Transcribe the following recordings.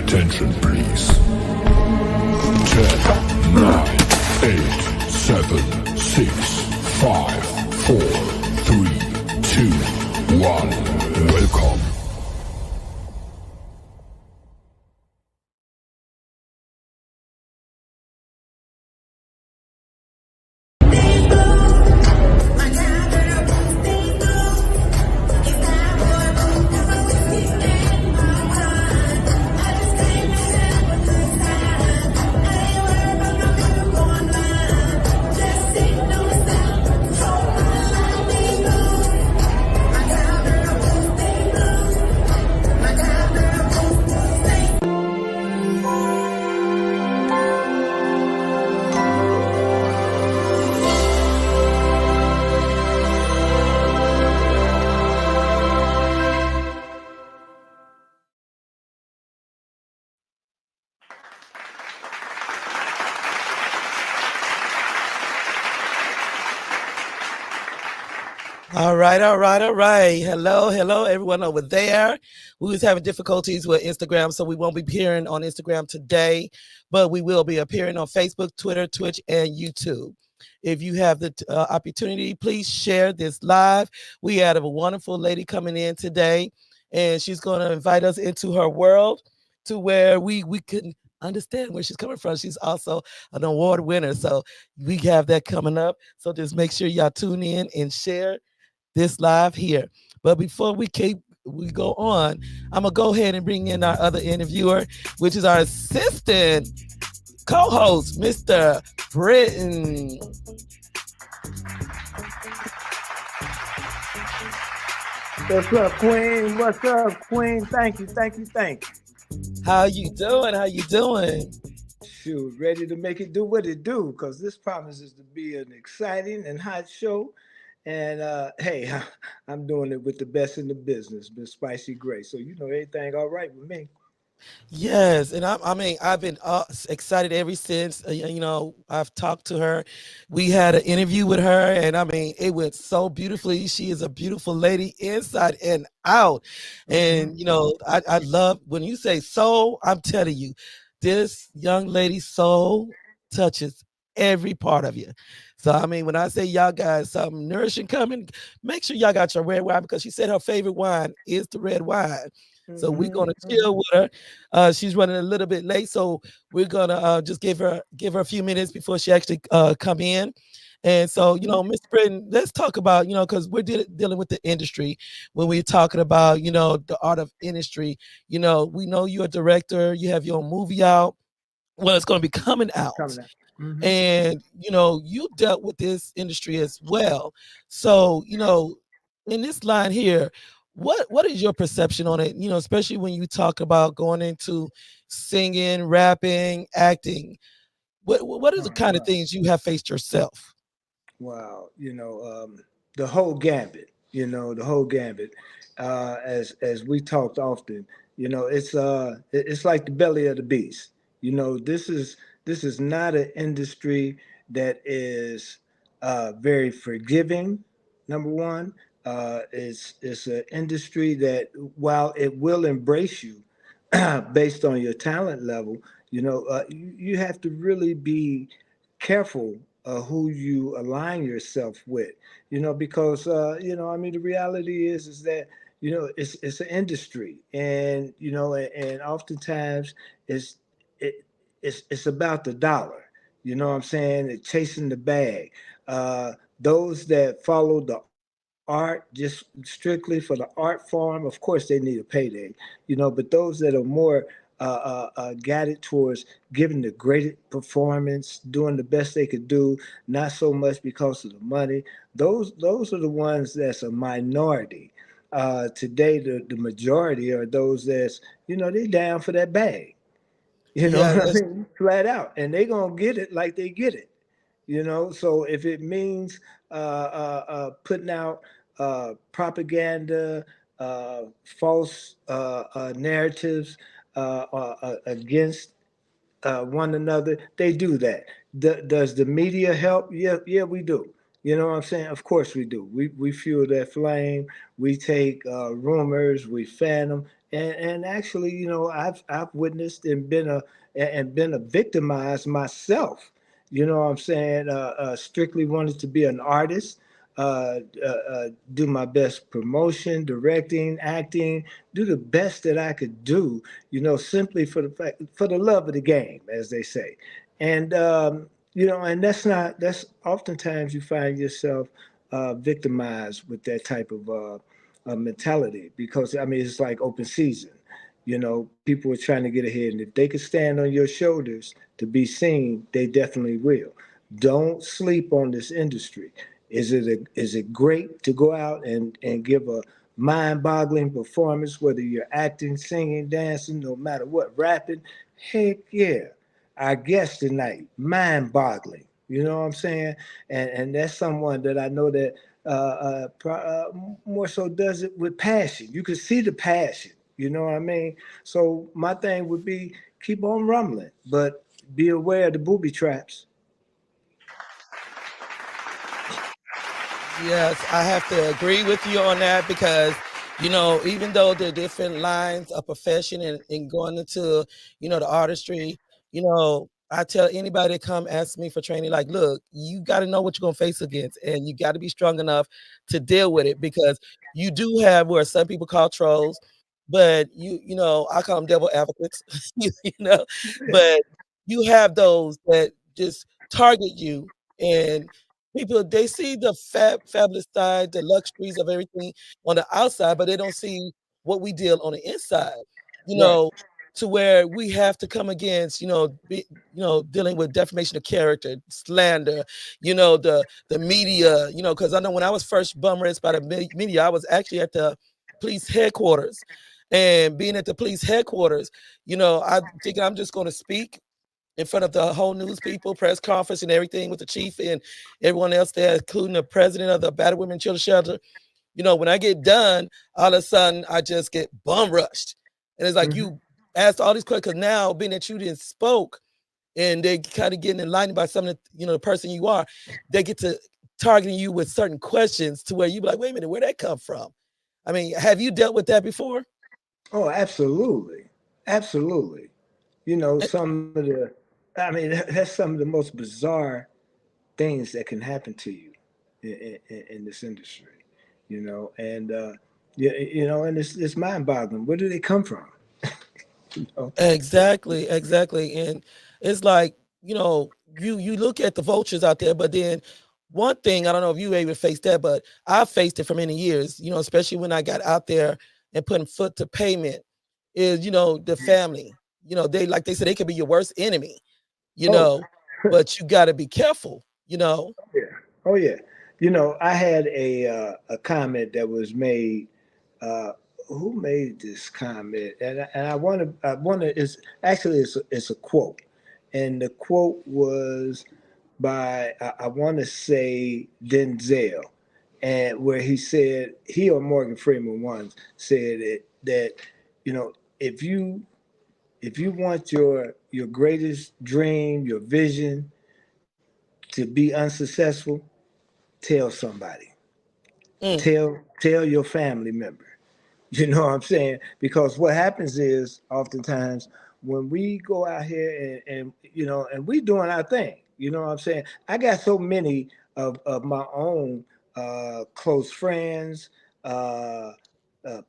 Attention, please. 10, 9, 8, 7, 6, 5, 4, 3, 2, 1. Welcome. All right. Hello, everyone over there. We was having difficulties with Instagram, so we won't be appearing on Instagram today, but we will be appearing on Facebook, Twitter, Twitch, and YouTube. If you have the opportunity, please share this live. We had a wonderful lady coming in today, and she's going to invite us into her world to where we can understand where she's coming from. She's also an award winner, so we have that coming up. So just make sure y'all tune in and share this live here. But before we go on, I'm gonna go ahead and bring in our other interviewer, which is our assistant co-host, Mr. Britton. What's up, Queen? What's up, Queen? Thank you. How you doing? Shoot, ready to make it do what it do, because this promises to be an exciting and hot show. And hey, I'm doing it with the best in the business, Miss Spicy Grace. So everything all right with me. Yes, and I've been excited ever since. I've talked to her. We had an interview with her, and it went so beautifully. She is a beautiful lady inside and out. And I love when you say soul. I'm telling you, this young lady's soul touches every part of you. So when I say y'all got something nourishing coming, make sure y'all got your red wine, because she said her favorite wine is the red wine. So we're gonna chill with her. She's running a little bit late, so we're gonna just give her a few minutes before she actually come in. And so, Mr. Britton, let's talk about, because we're dealing with the industry when we're talking about, the art of industry. We know you're a director, you have your own movie out. Well, it's going to be coming out. And, you dealt with this industry as well. So, in this line here, what is your perception on it? Especially when you talk about going into singing, rapping, acting. What are the kind of things you have faced yourself? Wow, the whole gambit. As we talked often, it's like the belly of the beast. This is not an industry that is very forgiving. Number one, it's an industry that, while it will embrace you based on your talent level, you have to really be careful who you align yourself with. Because the reality is that it's an industry, and and oftentimes it's it's about the dollar. You know what I'm saying? It's chasing the bag. Those that follow the art just strictly for the art form, of course they need a payday, but those that are more guided towards giving the greatest performance, doing the best they could do, not so much because of the money, those are the ones that's a minority. Today, the majority are those that's, they down for that bag. Yeah, What I mean? Flat out. And they gonna get it like they get it. So if it means putting out propaganda, false narratives against one another, they do that. Does the media help? Yeah, we do. You know what I'm saying? Of course we do. We fuel that flame. We take rumors, we fan them, And actually, you know, I've witnessed and been a victimized myself. You know what I'm saying? Strictly wanted to be an artist, do my best promotion, directing, acting, do the best that I could do. You know, simply for the fact, for the love of the game, as they say. And you know, and that's oftentimes you find yourself victimized with that type of mentality, because I mean it's like open season. You know, people are trying to get ahead, and if they could stand on your shoulders to be seen, they definitely will. Don't sleep on this industry. Is it great to go out and give a mind-boggling performance, whether you're acting, singing, dancing, no matter what, rapping? Heck yeah. Our guest tonight, mind-boggling. You know what I'm saying? And that's someone that I know that more so does it with passion. You can see the passion. You know what I mean? So my thing would be keep on rumbling, but be aware of the booby traps. Yes, I have to agree with you on that because, even though the different lines of profession and going into, the artistry, I tell anybody that come ask me for training, like, look, you got to know what you're going to face against and you got to be strong enough to deal with it because you do have where some people call trolls, but I call them devil advocates, you know, but you have those that just target you and people, they see the fabulous side, the luxuries of everything on the outside, but they don't see what we deal on the inside, you Right. know, to where we have to come against, dealing with defamation of character, slander, the media, because I know when I was first bum raised by the media, I was actually at the police headquarters. And being at the police headquarters, I think I'm just going to speak in front of the whole news people, press conference and everything with the chief and everyone else there, including the president of the Battered Women Children's Shelter. When I get done, all of a sudden I just get bum rushed. And it's like Mhm. you asked all these questions because now being that you didn't spoke and they kind of getting enlightened by some of the person you are, they get to targeting you with certain questions to where you be like, wait a minute, where'd that come from? I mean, have you dealt with that before? Oh, absolutely, absolutely. You know, Eh, some of the, I mean, that's some of the most bizarre things that can happen to you in this industry. You know, and yeah, you know, and it's mind-boggling. Where do they come from? You know? Exactly, exactly. And it's like, you look at the vultures out there, but then one thing, I don't know if you ever faced that, but I faced it for many years, especially when I got out there and putting foot to payment, is, the family. They like they said they could be your worst enemy, you Oh, know, but you gotta be careful, yeah. Oh, yeah. You know, I had a comment that was made. Uh, who made this comment? And I want to. It's actually it's a quote, and the quote was by I want to say Denzel, and where he said he or Morgan Freeman once said it that you know if you if you want your greatest dream, your vision to be unsuccessful, tell somebody. Mm, Tell your family member. You know what I'm saying? Because what happens is oftentimes when we go out here and you know and we doing our thing, you know what I'm saying? I got so many of my own close friends, uh,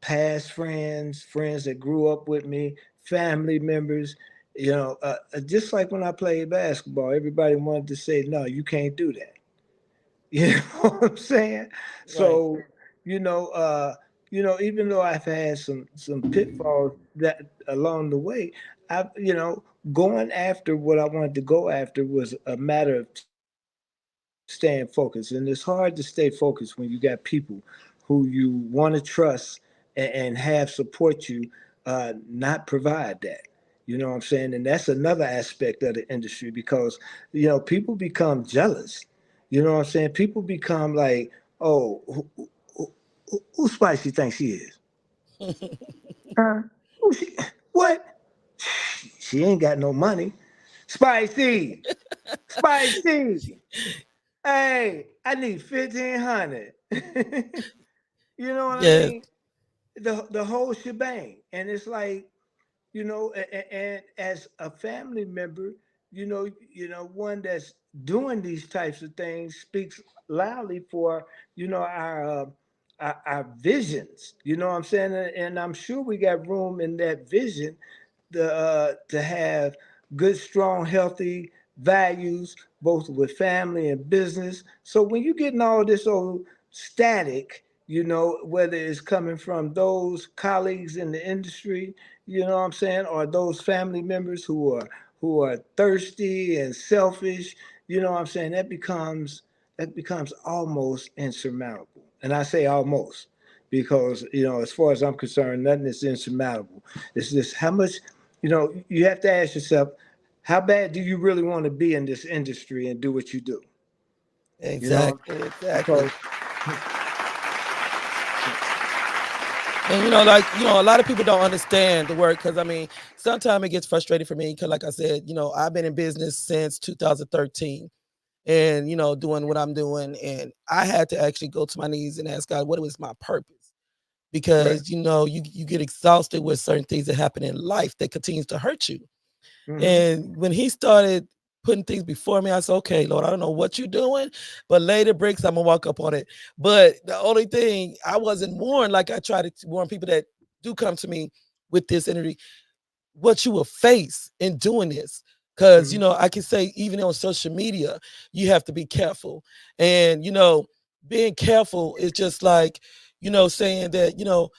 past friends, friends that grew up with me, family members. You know, just like when I played basketball, everybody wanted to say, "No, you can't do that." You know what I'm saying? right. So, you know, even though I've had some pitfalls that along the way, going after what I wanted to go after was a matter of staying focused. And it's hard to stay focused when you got people who you want to trust and have support you, not provide that. You know what I'm saying? And that's another aspect of the industry because, people become jealous. You know what I'm saying? People become like, oh, who Spicy thinks she is? Huh? Who she? What? She ain't got no money. Spicy, Spicy. Hey, I need 1,500. You know what I Yes. mean? The whole shebang. and it's like, and as a family member, one that's doing these types of things speaks loudly for, our visions. You know what I'm saying? And I'm sure we got room in that vision to have good, strong, healthy values, both with family and business. So when you're getting all this old static, whether it's coming from those colleagues in the industry, what I'm saying, or those family members who are thirsty and selfish, what I'm saying, that becomes almost insurmountable. And I say almost because, as far as I'm concerned, nothing is insurmountable. It's just how much, you have to ask yourself, how bad do you really want to be in this industry and do what you do? Exactly, exactly. Because And a lot of people don't understand the work because sometimes it gets frustrating for me because, like I said, I've been in business since 2013, and doing what I'm doing, and I had to actually go to my knees and ask God, what was my purpose? right. Because you get exhausted with certain things that happen in life that continues to hurt you. Hmm. And when He started putting things before me, I said, okay, Lord, I don't know what you're doing, but later bricks, I'm gonna walk up on it. But the only thing, I wasn't warned, like I try to warn people that do come to me with this energy, what you will face in doing this. Because Hmm. I can say even on social media, you have to be careful. And being careful is just like, saying that,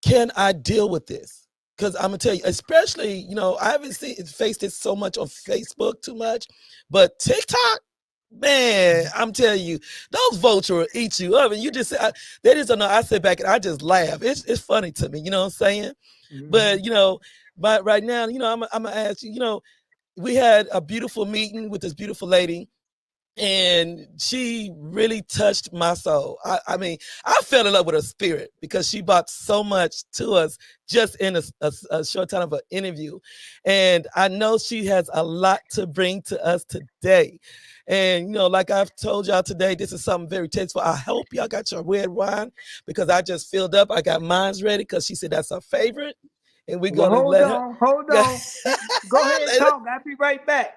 can I deal with this? Because I'm gonna tell you, especially, I haven't faced it so much on Facebook too much, but TikTok, man, I'm telling you, those vultures will eat you up. And you just, they just don't know. I sit back and I just laugh. It's funny to me, you know what I'm saying? Hmm. But but right now, I'm gonna ask you, we had a beautiful meeting with this beautiful lady, and she really touched my soul. I fell in love with her spirit because she brought so much to us just in a short time of an interview. And I know she has a lot to bring to us today. And, like I've told y'all today, this is something very tasteful. I hope y'all got your red wine because I just filled up. I got mine's ready because she said that's her favorite. And we're Well, going to hold let her. on, hold on. Go ahead and talk. I'll be right back.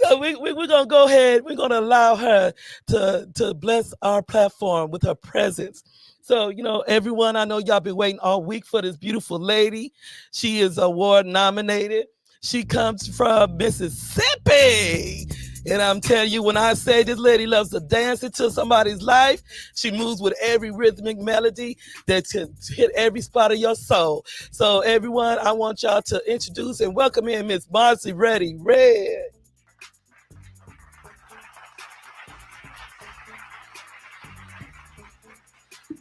So we're gonna go ahead. We're gonna allow her to bless our platform with her presence. So everyone, I know y'all been waiting all week for this beautiful lady. She is award nominated. She comes from Mississippi. And I'm telling you, when I say this lady loves to dance into somebody's life, she moves with every rhythmic melody that can hit every spot of your soul. So everyone, I want y'all to introduce and welcome in Miss Mazerati Redd.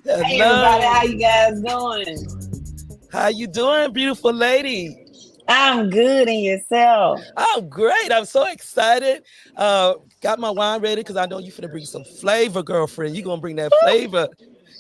Hey everybody, Hello. how you guys doing? How you doing, beautiful lady? I'm good, and yourself? I'm great. I'm so excited. Got my wine ready because I know you're finna bring some flavor, girlfriend. You're gonna bring that flavor.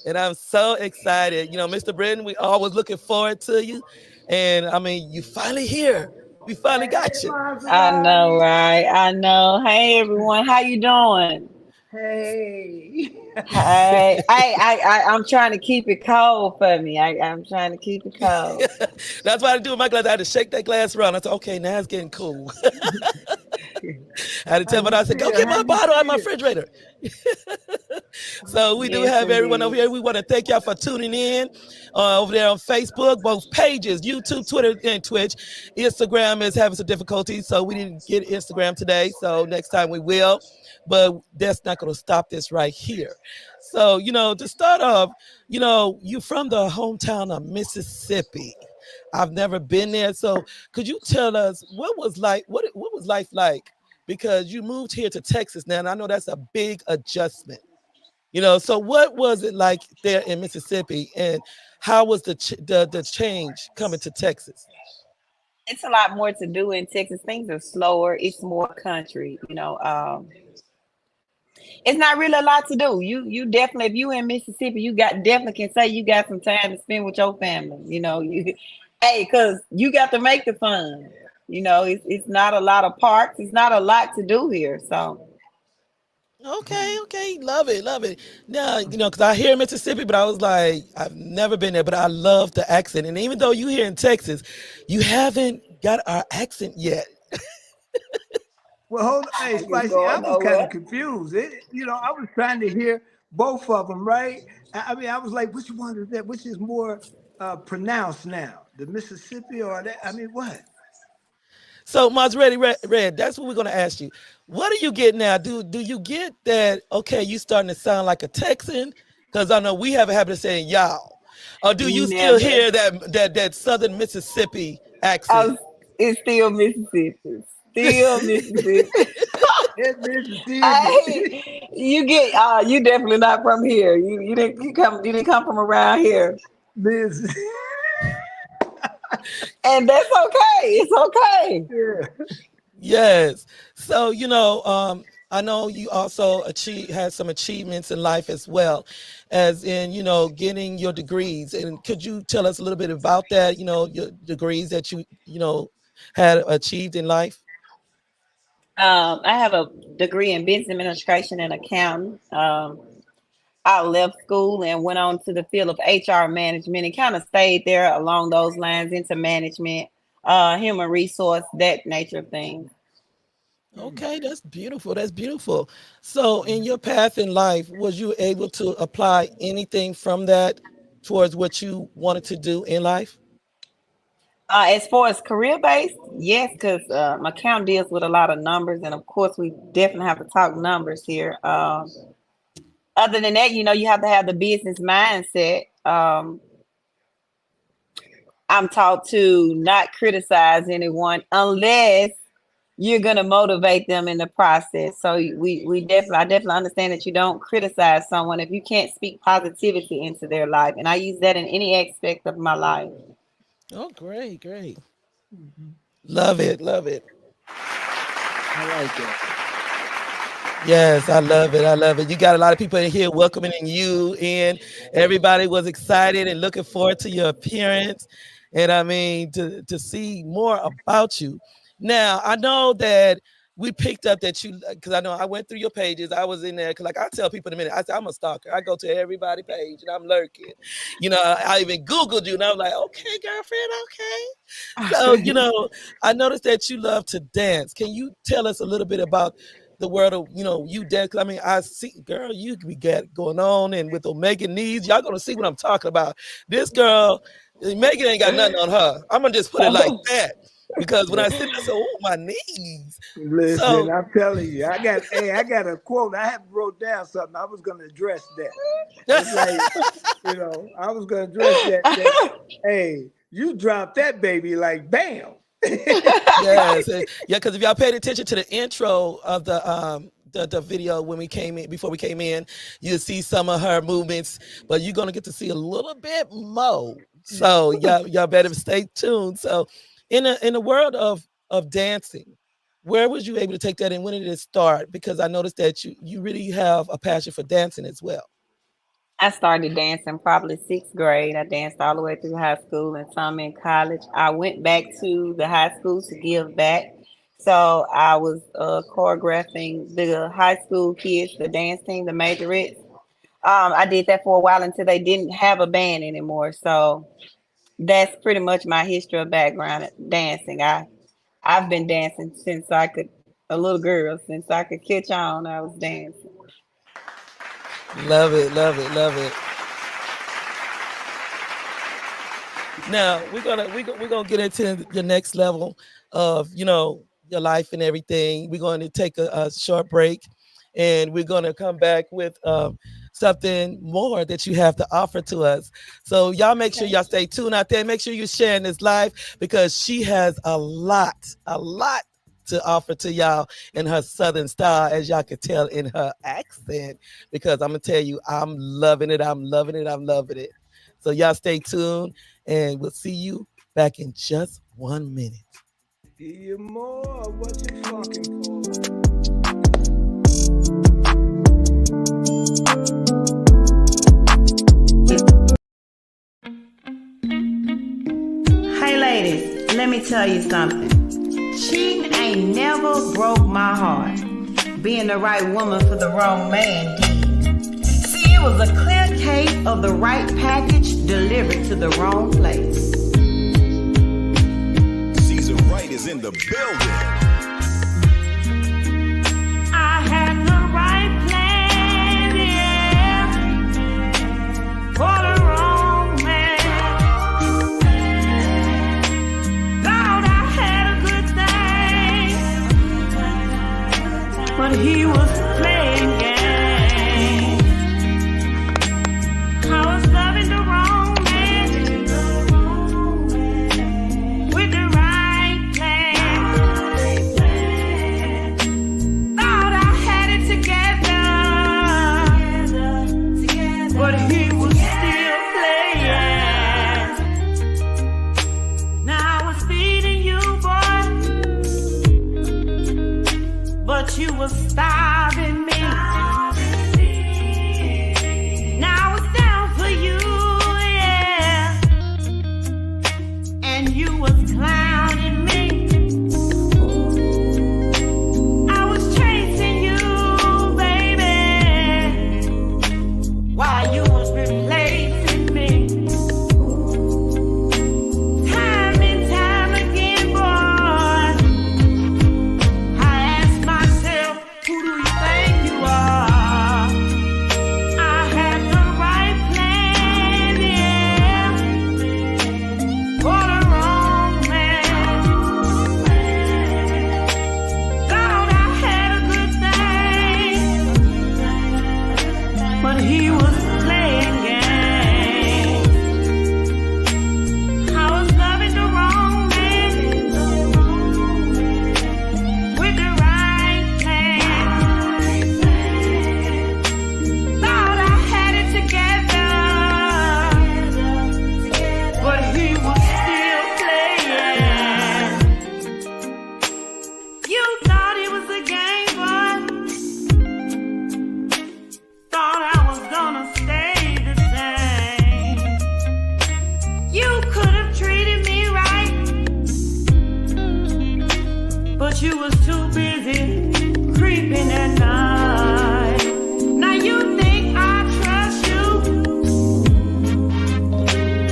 And I'm so excited. Mr. Britton, we always looking forward to you. And you finally here. We finally Hey, got you. I know, Maserati. right? I know. Hey everyone, how you doing? Hey. Hey, I'm trying to keep it cold for me. I'm trying to keep it cold. That's what I do with my glass. I had to shake that glass around. I said, okay, now it's getting cool. I had to How tell my you daughter, I said, go feel? get How my you bottle out of my feel? refrigerator. So we do Yes, have everyone over indeed. here. We want to thank y'all for tuning in over there on Facebook, both pages, YouTube, Twitter, and Twitch. Instagram is having some difficulties, so we didn't get Instagram today. So next time we will, but that's not going to stop this right here. So, to start off, you from the hometown of Mississippi. I've never been there. So could you tell us what was life like? Because you moved here to Texas now, and I know that's a big adjustment. So what was it like there in Mississippi, and how was the change coming to Texas? It's a lot more to do in Texas. Things are slower. It's more country. It's not really a lot to do. You definitely, if you in Mississippi, you got definitely can say you got some time to spend with your family. Hey, cause you got to make the fun. It's not a lot of parks. It's not a lot to do here. So Okay, love it, love it. Now, because I hear Mississippi, but I was like, I've never been there, but I love the accent. And even though you here in Texas, you haven't got our accent yet. Well, hold on. Hey, I ain't Spicy, I going was kind nowhere. of confused. I was trying to hear both of them, right? I mean, I was like, which one is that? Which is more pronounced now, the Mississippi or that? I mean, what? So, Maserati Red, that's what we're gonna ask you. What do you get now? Do you get that? Okay, you starting to sound like a Texan because I know we have a habit of saying y'all. Or do you still Never. hear that Southern Mississippi I accent? was, it's still Mississippi. Still Mississippi. It's Mississippi. Hey, you definitely not from here. You didn't come from around here. Miss. And that's okay. It's okay. Yeah. Yes. So, I know you also had some achievements in life as well, as in, getting your degrees. And could you tell us a little bit about that, your degrees that had achieved in life? I have a degree in business administration and accounting. I left school and went on to the field of HR management and kind of stayed there along those lines into management, human resource, that nature of things. Okay, that's beautiful. That's beautiful. So, in your path in life, was you able to apply anything from that towards what you wanted to do in life? As far as career based, yes, because my account deals with a lot of numbers, and of course, we definitely have to talk numbers here. Other than that, you have to have the business mindset. I'm taught to not criticize anyone unless you're gonna motivate them in the process. So I definitely understand that you don't criticize someone if you can't speak positivity into their life, and I use that in any aspect of my life. Oh, great, great. Love it, love it. I like that. Yes, I love it. I love it. You got a lot of people in here welcoming you in. Everybody was excited and looking forward to your appearance. And I mean, to see more about you. Now, I know that we picked up that you, because I know I went through your pages. I was in there, because like I tell people in a minute, I say, I'm a stalker. I go to everybody's page and I'm lurking. I even Googled you and I was like, okay, girlfriend, okay. So, I noticed that you love to dance. Can you tell us a little bit about the world of, you dance? 'Cause I mean, I see, girl, you be got going on, and with Omega knees, y'all gonna see what I'm talking about. This girl, Megan ain't got nothing on her. I'm gonna just put it like that. Because when I sit there, I said, oh, my knees. Listen, I'm telling you, I got a quote. I haven't wrote down something. I was going to address that. It's like, I was going to address that. Hey, you dropped that baby like bam. Yes, yeah. Because if y'all paid attention to the intro of the video when we came in, before we came in, you'll see some of her movements, but you're gonna get to see a little bit more. So y'all better stay tuned. So in the world of dancing, where was you able to take that and when did it start? Because I noticed that you really have a passion for dancing as well. I started dancing probably sixth grade. I danced all the way through high school and some in college. I went back to the high school to give back. So I was choreographing the high school kids, the dance team, the Mazerettes. I did that for a while until they didn't have a band anymore. So that's pretty much my history of background at dancing. I've been dancing since a little girl, since I could catch on, I was dancing. Love it, love it, love it. Now we're gonna get into the next level of your life and everything. We're going to take a short break, and we're going to come back with something more that you have to offer to us. So y'all make sure y'all stay tuned out there. Make sure you're sharing this live because she has a lot to offer to y'all in her Southern style, as y'all can tell in her accent, because I'm gonna tell you, I'm loving it. I'm loving it. I'm loving it. So y'all stay tuned and we'll see you back in just 1 minute. Give you more of what you're fucking for. Hey ladies, let me tell you something. Cheating ain't never broke my heart, being the right woman for the wrong man did. See, it was a clear case of the right package delivered to the wrong place. Caesar Wright is in the building. I had the right plan, yeah, for the wrong man. Thought I had a good thing, but he was playing games. I was loving the wrong man with the right plan. Thought I had it together, but he was still playing. Now I was feeding you, boy, but you was starving me. Now I was down for you, yeah, and you was clowning me. I was chasing you, baby, while you was replacing me. Time and time again, boy, I ask myself, who do you think you are? I had the right plan, yeah, for the wrong man. Thought I had a good thing, but he was playing games. I was loving the wrong man with the right plan. Thought I had it together, but he was still playing. You thought it was a game, boy. Thought I was gonna stay the same. You could have treated me right, but you was too busy creeping at night. Now you think I trust you?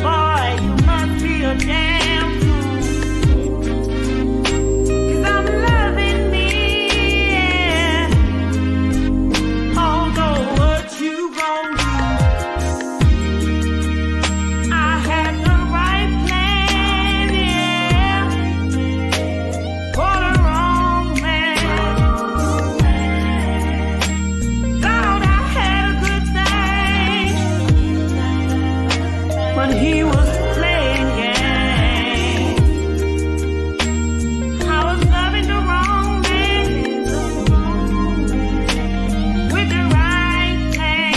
Boy, you must be a damn fool. 'Cause I'm loving me, yeah. Although what you gon' do? I had the right plan, yeah, for the wrong man. Thought I had a good thing, but he was playing games. I was loving the wrong man with the right plan.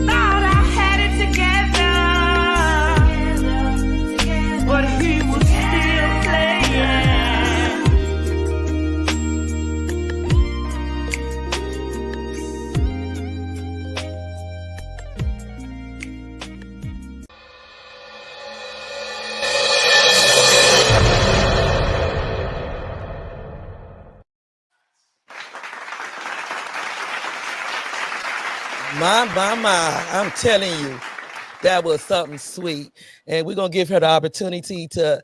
Thought I had it together, but he was still playing. My, I'm telling you, that was something sweet. And we're going to give her the opportunity to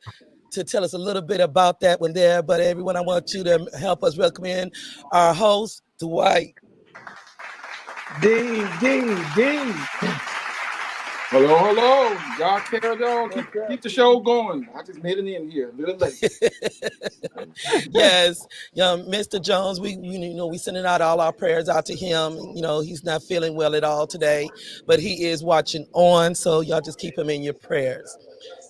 tell us a little bit about that one there. But everyone, I want you to help us welcome in our host, Dwight. Dean. Hello. Y'all carry on. Keep the show going. I just made it in here a little late. Yes, Mr. Jones, we sending out all our prayers out to him. You know, he's not feeling well at all today, but he is watching on. So y'all just keep him in your prayers.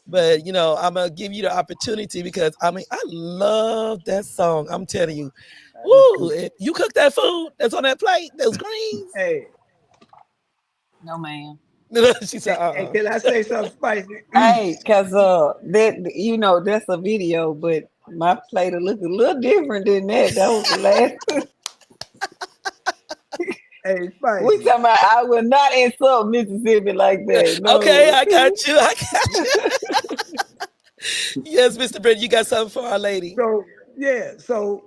But, you know, I'm going to give you the opportunity because, I mean, I love that song. I'm telling you. Woo, you cook that food that's on that plate, those greens. Hey, No, ma'am. She said, hey, can I say something spicy? Hey, cause that that's a video, but my plate will look a little different than that. That was the last. Hey, spicy. We talking about I will not insult Mississippi like that. No. Okay, I got you. Yes, Mr. Brent, you got something for our lady. So yeah, so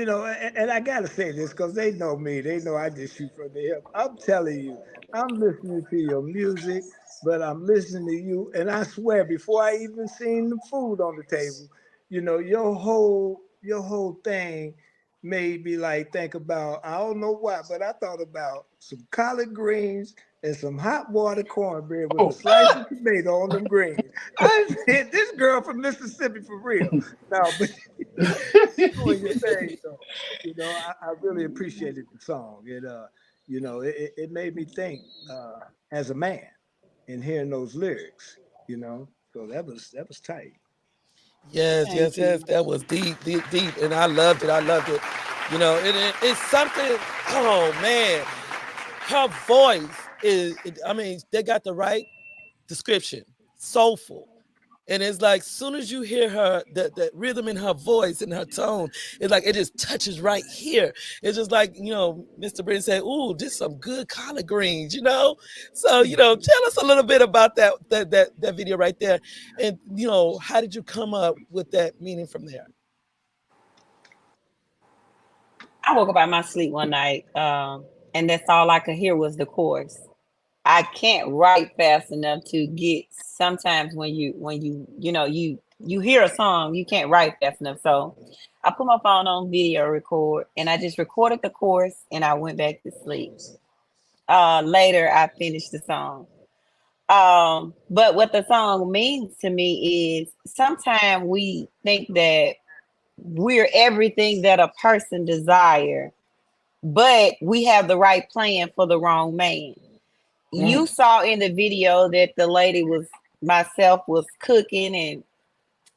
and I gotta say this because they know me. They know I just shoot from the hip. I'm telling you, I'm listening to your music, but I'm listening to you, and I swear, before I even seen the food on the table, your whole thing made me like think about, I don't know why, but I thought about some collard greens and some hot water cornbread with a Oh, slice of tomato on them greens. I said, this girl from Mississippi for real. No, but you doing your thing though. I really appreciated the song. It made me think as a man and hearing those lyrics. So that was tight. Yes, Thank yes, you. yes. That was deep, deep, deep, and I loved it. I loved it. It's something. Oh man, her voice is. I mean, they got the right description. Soulful. And it's like, soon as you hear her, that rhythm in her voice and her tone, it's like it just touches right here. It's just like, Mr. Britton said, "Ooh, just some good collard greens." So, tell us a little bit about that video right there. And how did you come up with that meaning from there? I woke up out of my sleep one night, and that's all I could hear was the chorus. I can't write fast enough to get. Sometimes when you hear a song, you can't write fast enough. So I put my phone on video record, and I just recorded the chorus, and I went back to sleep. Later, I finished the song. But what the song means to me is sometimes we think that we're everything that a person desire, but we have the right plan for the wrong man. You saw in the video that the lady was cooking and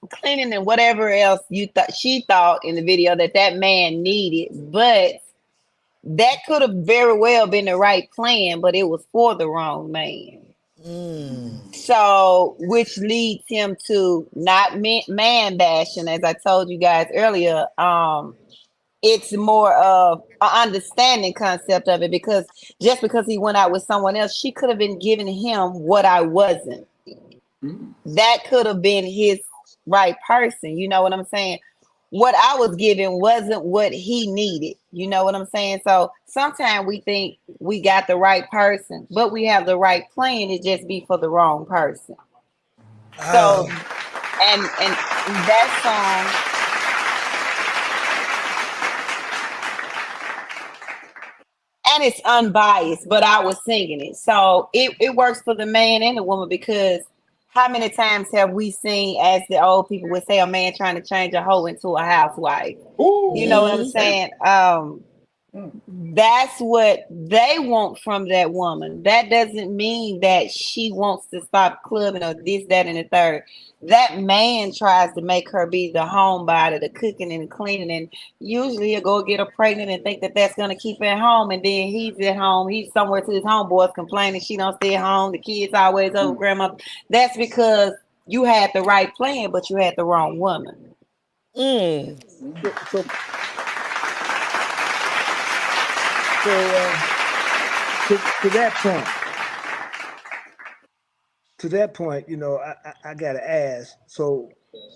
cleaning and whatever else she thought in the video that man needed, but that could have very well been the right plan, but it was for the wrong man. So, which leads him to not man bashing, as I told you guys earlier. It's more of an understanding concept of it, because just because he went out with someone else, she could have been giving him what I wasn't. That could have been his right person. You know what I'm saying? What I was given wasn't what he needed. You know what I'm saying? So sometimes we think we got the right person, but we have the right plan. It just be for the wrong person. So, and that song, and it's unbiased, but I was singing it. So it works for the man and the woman, because how many times have we seen, as the old people would say, a man trying to change a hoe into a housewife? ooh, You know what I'm saying? That's what they want from that woman. That doesn't mean that she wants to stop clubbing or this, that, and the third. That man tries to make her be the homebody, the cooking and cleaning, and usually he'll go get her pregnant and think that that's going to keep her at home, and then he's at home. He's somewhere to his homeboys complaining she don't stay at home. The kids always over grandma. That's because you had the right plan, but you had the wrong woman. So to that point, I gotta ask. So,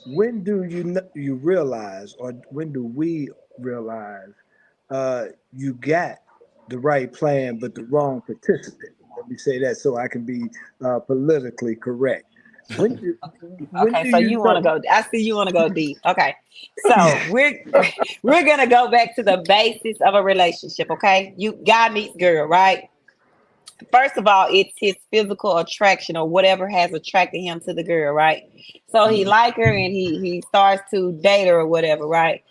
when do you realize, or when do we realize, you got the right plan but the wrong participant? Let me say that so I can be politically correct. When do Okay, so you want to go? I see you want to go deep. Okay, so we're gonna go back to the basis of a relationship. Okay, guy meets girl, right? First of all, it's his physical attraction or whatever has attracted him to the girl, right? So he like her and he starts to date her or whatever, right?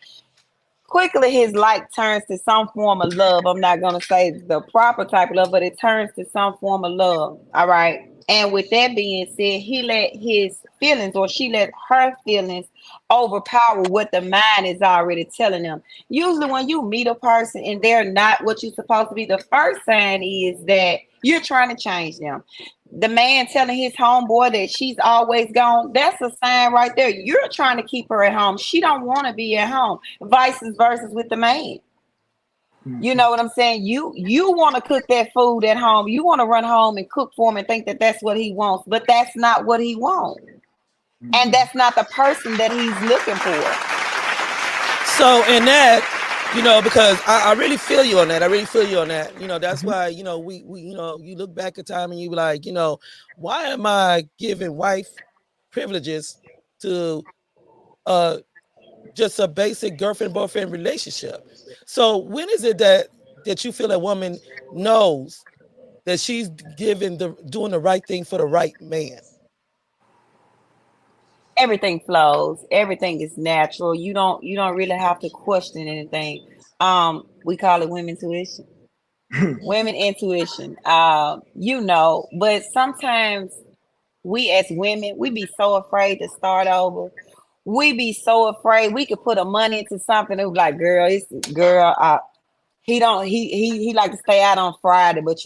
Quickly, his like turns to some form of love. I'm not gonna say the proper type of love, but it turns to some form of love. All right. And with that being said, he let his feelings, or she let her feelings, overpower what the mind is already telling them. Usually when you meet a person and they're not what you're supposed to be, the first sign is that you're trying to change them. The man telling his homeboy that she's always gone, that's a sign right there. You're trying to keep her at home. She don't want to be at home. Vice versa with the man. You know what I'm saying? You want to cook that food at home. You want to run home and cook for him and think that that's what he wants, but that's not what he wants. And that's not the person that he's looking for. So in that, Because I really feel you on that. I really feel you on that. That's why, we you look back at time and you be like, why am I giving wife privileges to just a basic girlfriend boyfriend relationship? So when is it that you feel a woman knows that she's doing the right thing for the right man? Everything flows. Everything is natural. You don't really have to question anything. We call it women tuition. Women intuition. But sometimes we as women, we be so afraid to start over. We be so afraid we could put a money into something and be like, girl, he don't he like to stay out on Friday, but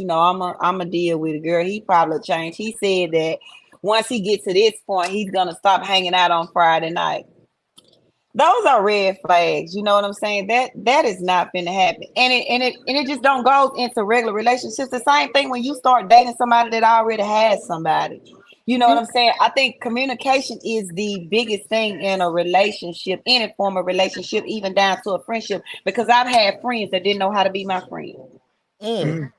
I'm a deal with it, girl. He probably changed. He said that once he gets to this point, he's gonna stop hanging out on Friday night. Those are red flags. You know what I'm saying? That is not finna happen. And it just don't go into regular relationships. The same thing when you start dating somebody that already has somebody. You know what I'm saying? I think communication is the biggest thing in a relationship, any form of relationship, even down to a friendship. Because I've had friends that didn't know how to be my friend. I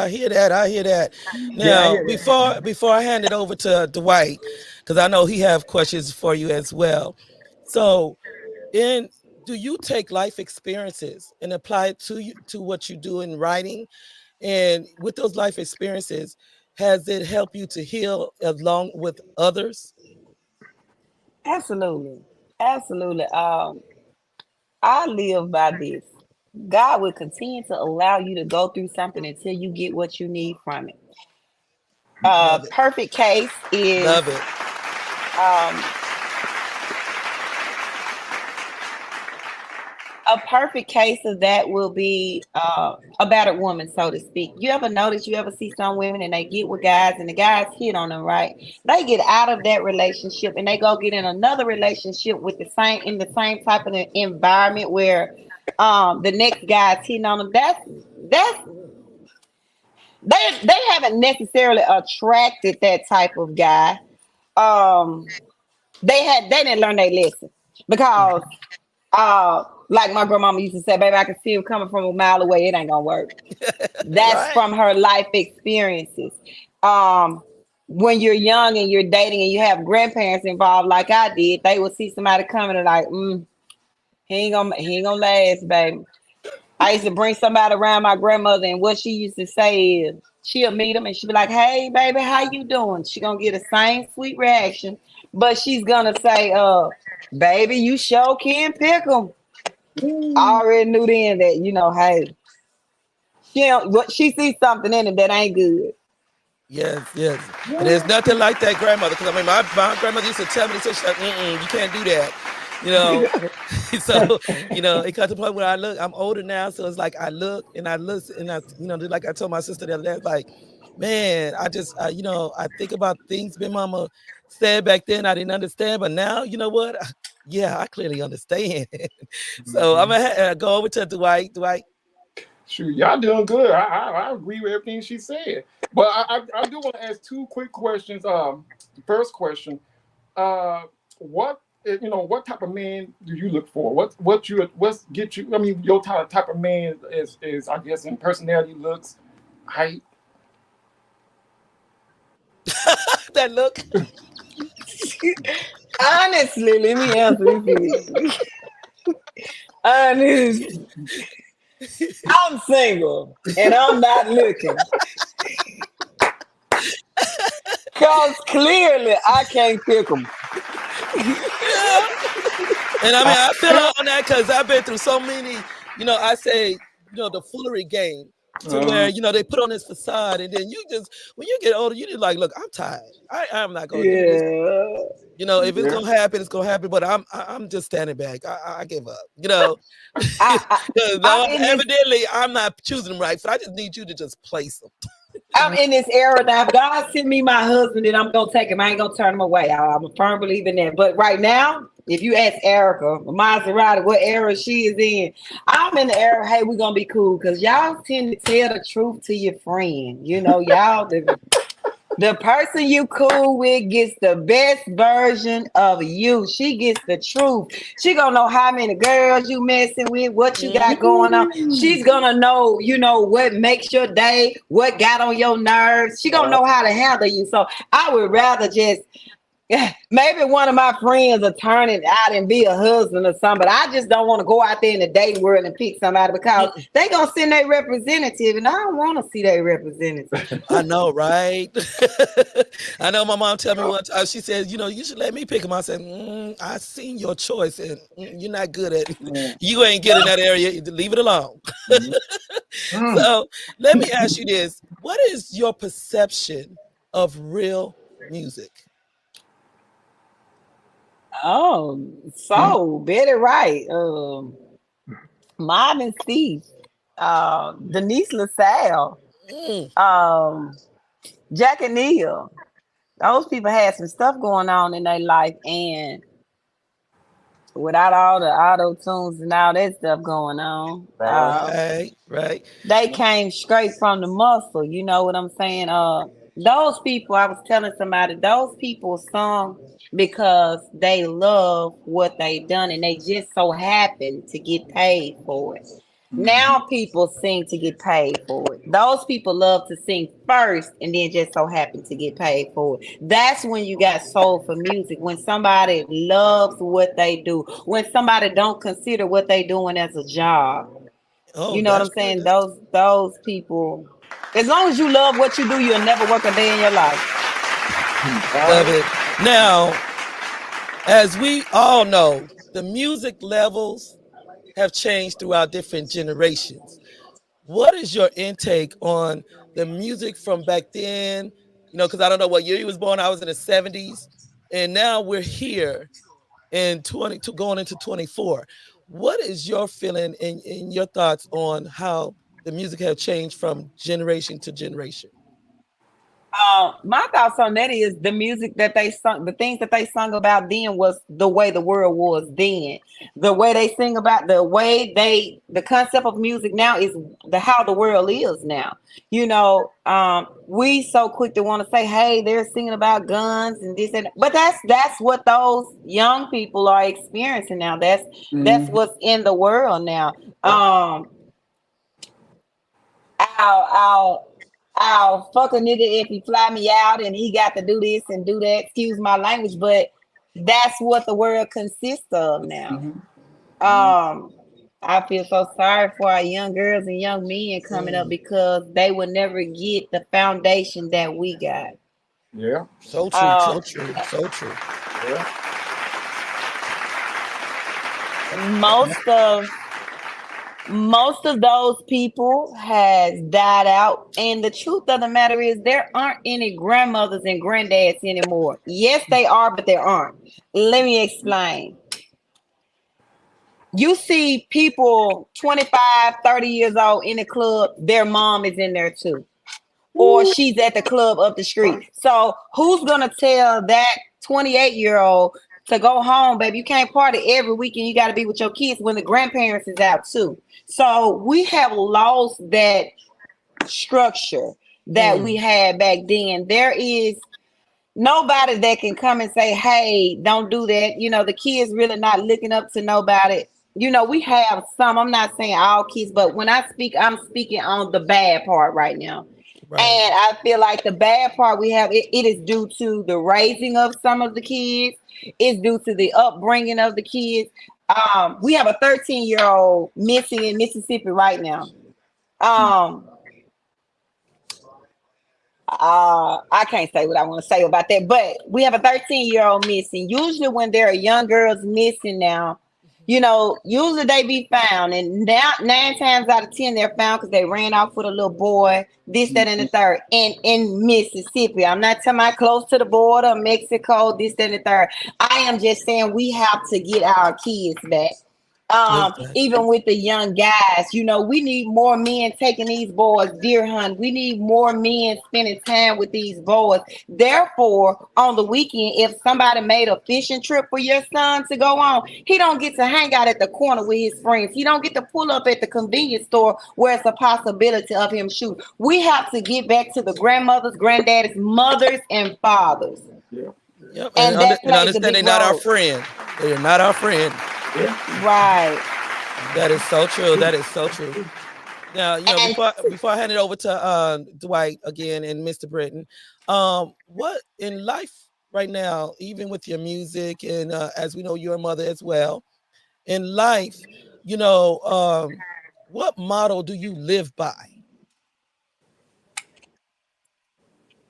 hear that. I hear that. Now, before I hand it over to Dwight, because I know he have questions for you as well. So, do you take life experiences and apply it to what you do in writing? And with those life experiences, has it helped you to heal along with others? Absolutely. Absolutely. I live by this. God will continue to allow you to go through something until you get what you need from it. Perfect case is Love it. A perfect case of that will be a battered woman, so to speak. You ever notice, you ever see some women and they get with guys and the guys hit on them, right? They get out of that relationship and they go get in another relationship with the same type of environment where the next guy's hitting on them. That's they haven't necessarily attracted that type of guy. They didn't learn their lesson because like my grandmama used to say, baby, I can see him coming from a mile away. It ain't gonna work. That's Right. from her life experiences. When you're young and you're dating and you have grandparents involved, like I did, they will see somebody coming and like, he ain't gonna last, baby. I used to bring somebody around my grandmother, and what she used to say is, she'll meet him and she'll be like, hey, baby, how you doing? She gonna get the same sweet reaction, but she's gonna say, baby, you sure can pick them. I already knew then that, hey, she sees something in it that ain't good. Yes. And there's nothing like that grandmother. Because I mean, my grandmother used to tell me, she's like, you can't do that. So, it got to the point where I'm older now. So it's like I look and I listen and like I told my sister the other day, like, man, I think about things my mama said back then. I didn't understand. But now, you know what? Yeah, I clearly understand. So I'm going to go over to Dwight. Dwight. Sure, y'all doing good. I agree with everything she said. But I do want to ask two quick questions. The first question, what type of man do you look for? What's get you? I mean, your type of man is I guess in personality, looks, height. That look. Honestly, let me answer this. Honestly, I'm single and I'm not looking. Because clearly I can't pick them. Yeah. And I mean, I feel on that because I've been through so many, I say, the foolery game to where, they put on this facade. And then when you get older, you just like, look, I'm tired. I'm not going to do this. If it's going to happen, it's going to happen. But I'm just standing back. I give up, evidently, I'm not choosing them right. So I just need you to just place them. I'm in this era now. If God send me my husband, then I'm going to take him. I ain't going to turn him away. I'm a firm believer in that. But right now, if you ask Erica, Maserati, what era she is in, I'm in the era, hey, we're going to be cool. Because y'all tend to tell the truth to your friend. Y'all. The person you cool with gets the best version of you. She gets the truth. She gonna know how many girls you messing with, what you got going on. She's gonna know, what makes your day, what got on your nerves. She gonna know how to handle you. So I would rather just maybe one of my friends will turn it out and be a husband or something, but I just don't want to go out there in the dating world and pick somebody because they gonna send their representative, and I don't want to see their representative. I know, right? I know my mom told me one time, she said, you should let me pick him. I said, I seen your choice and you're not good at it. You ain't good in that area. Leave it alone. So let me ask you this. What is your perception of real music? Oh, so Betty Wright, Marvin Steve, Denise LaSalle, Jack and Neil. Those people had some stuff going on in their life, and without all the auto tunes and all that stuff going on, Right. they came straight from the muscle. You know what I'm saying? Those people, I was telling somebody, those people sung because they love what they done and they just so happen to get paid for it. Now people sing to get paid for it. Those people love to sing first and then just so happen to get paid for it. That's when you got soul for music. When somebody loves what they do. When somebody don't consider what they doing as a job. Oh, you know what I'm saying? Those people, as long as you love what you do, you'll never work a day in your life. Love it. Now, as we all know, the music levels have changed throughout different generations. What is your intake on the music from back then? Because I don't know what year you was born. I was in the 70s, and now we're here in going into 24. What is your feeling and your thoughts on how the music have changed from generation to generation? My thoughts on that is the music that they sung, the things that they sung about then was the way the world was then. The way they sing about the concept of music now is how the world is now. We so quick to want to say, hey, they're singing about guns and this and that. But that's what those young people are experiencing now. That's what's in the world now. I'll fuck a nigga if he fly me out and he got to do this and do that. Excuse my language, but that's what the world consists of now. I feel so sorry for our young girls and young men coming up because they will never get the foundation that we got. Yeah. So true. So true. Yeah. Most of those people has died out, and the truth of the matter is there aren't any grandmothers and granddads anymore. Yes, they are, but there aren't. Let me explain. You see people 25, 30 years old in the club, their mom is in there too. Or she's at the club up the street. So who's gonna tell that 28-year-old to go home, baby? You can't party every weekend. You got to be with your kids when the grandparents is out too. So we have lost that structure that we had back then. There is nobody that can come and say, hey, don't do that. The kids really not looking up to nobody. We have some, I'm not saying all kids, but when I speak, I'm speaking on the bad part right now. Right. And I feel like the bad part we have, it is due to the raising of some of the kids. It's due to the upbringing of the kids. We have a 13-year-old missing in Mississippi right now. I can't say what I want to say about that, but we have a 13-year-old missing. Usually when there are young girls missing now, usually they be found, and now 9 times out of 10 they're found because they ran off with a little boy, this, that, and the third, in Mississippi. I'm not talking about close to the border, Mexico, this, that, and the third. I am just saying we have to get our kids back. Even with the young guys, you know, we need more men taking these boys deer hunting. We need more men spending time with these boys. Therefore, on the weekend, if somebody made a fishing trip for your son to go on, he don't get to hang out at the corner with his friends. He don't get to pull up at the convenience store where it's a possibility of him shooting. We have to get back to the grandmothers, granddaddies, mothers, and fathers. Yeah. Yep. And that And plays a understand they're big not our role. friend. They are not our friend. Right. That is so true. That is so true. Now, you know, And before I hand it over to Dwight again and Mr. Britton, what in life right now, even with your music and as we know, you're a mother as well, in life, you know, what motto do you live by?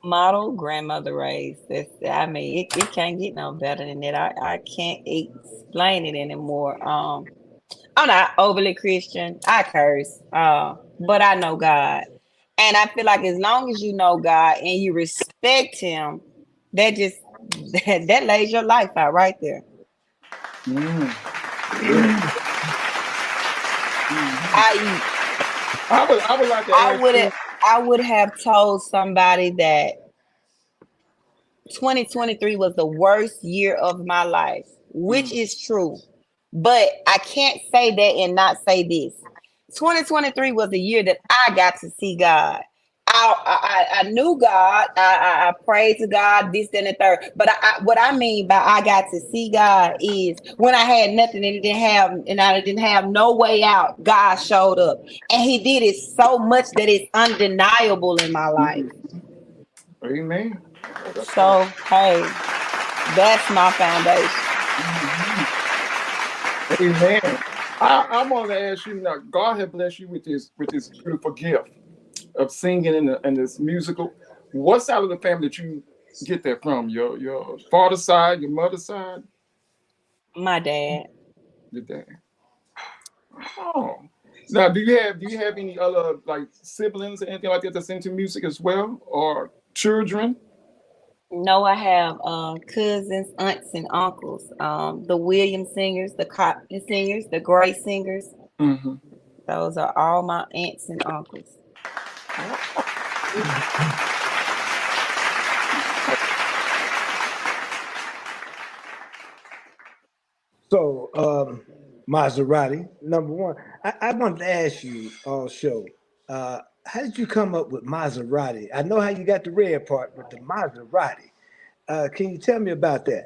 model grandmother raised. I mean, it can't get no better than that. I can't explain it anymore. I'm not overly Christian. I curse, but I know God, and I feel like as long as you know God and you respect Him, that just that lays your life out right there. I would like to I ask would you. I would have told somebody that 2023 was the worst year of my life, which is true. But I can't say that and not say this. 2023 was the year that I got to see God. I knew God. I prayed to God, this, then, and the third. But what I mean by I got to see God is when I had nothing and I didn't have no way out, God showed up. And He did it so much that it's undeniable in my life. Amen. So, hey, that's my foundation. Amen. I want to ask you now. God has blessed you with this beautiful gift of singing and this musical. What side of the family did you get that from? Your father's side, your mother's side, My dad. your dad. Oh. Now, do you have any other like siblings or anything like that that's into music as well, or children? No, I have cousins, aunts, and uncles. The Williams singers, the Cotton singers, the Gray singers. Mm-hmm. Those are all my aunts and uncles. So, Maserati, number one, I wanted to ask you all show, how did you come up with Maserati? I know how you got the red part, but the Maserati, can you tell me about that?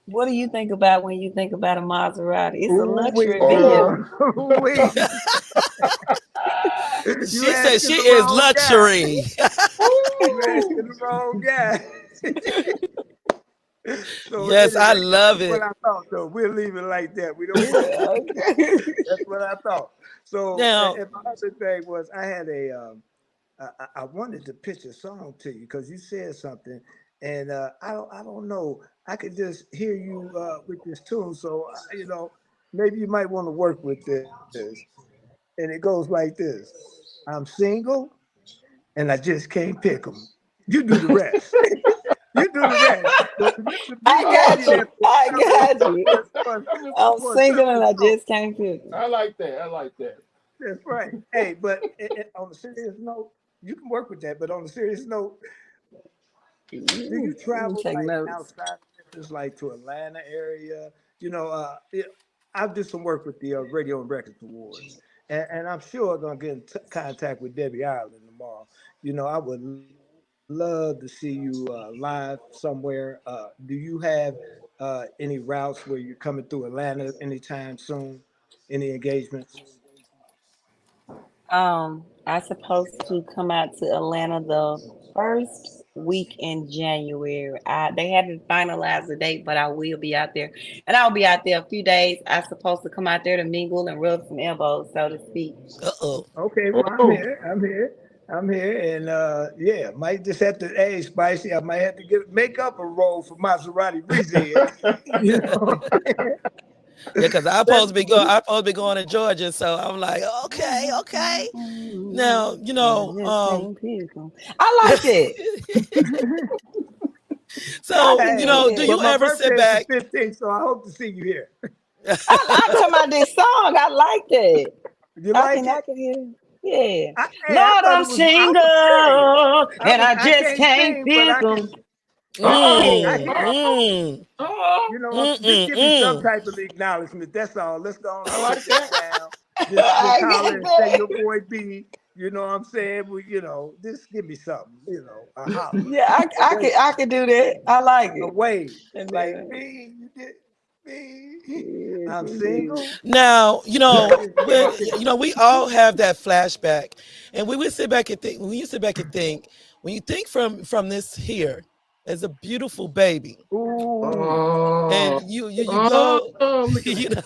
What do you think about when you think about a Maserati? It's a Ooh, wait, luxury Oh, vehicle. wait. You She said she asking the is wrong guy. luxury. You asking the wrong guy. So Yes, I anyway, love that's what it. I thought. So we'll leave it like that. We don't. Okay. That's what I thought. So, Now, and my other thing was, I had I wanted to pitch a song to you because you said something, and I don't know. I could just hear you with this tune, so maybe you might want to work with this. And it goes like this: I'm single, and I just can't pick them. You do the rest. You do the rest. But I you gave got me oh, you. that I got you. I'm for a single and simple I song. just can't pick. I like that. I like that. That's right. Hey, but on a serious note, you can work with that. But on a serious note, do you Let me travel take like notes. outside of Memphis, like to Atlanta area? I've did some work with the Radio and Records Awards, and I'm sure I'm gonna get in contact with Debbie Ireland tomorrow. I would love to see you live somewhere. Do you have any routes where you're coming through Atlanta anytime soon? Any engagements? I supposed to come out to Atlanta the first week in January. They haven't finalized the date, but I will be out there, and I'll be out there a few days. I'm supposed to come out there to mingle and rub some elbows, so to speak. uh-oh. Okay, well, I'm Oh, here. I'm here. I'm here, and yeah, might just have to. Hey, Spicy, I might have to make up a role for Maserati Breezehead. You know, Yeah, because I'm That- supposed to be going. I'm supposed to be going to Georgia, so I'm like, okay, okay. Now, I just can't pick 'em. I like that. So, Hey, do but you my ever birthday sit is back? the 15th, so I hope to see you here. I'm talking about this song. I liked it. You I like can, it? I can hear. Yeah. I Lord, thought I'm it was. I was singing. single and I I just can't can't sing, but I figure. can. I Mm, hear you. mm, You know, just mm, give me some mm, type of acknowledgement. That's all. Let's go on I and put like this that. down. Just I holler get and say that. your boy B. You know what I'm saying? Well, just give me something. A holler, Yeah, a wave, I can do that. I like a it. wave. And Like then, B, you did B. yes, I'm indeed. single. Now, Give when it to me. we all have that flashback, and we would sit back and think. When you sit back and think, when you think from this here as a beautiful baby, Ooh. and Oh, you go, look at you that.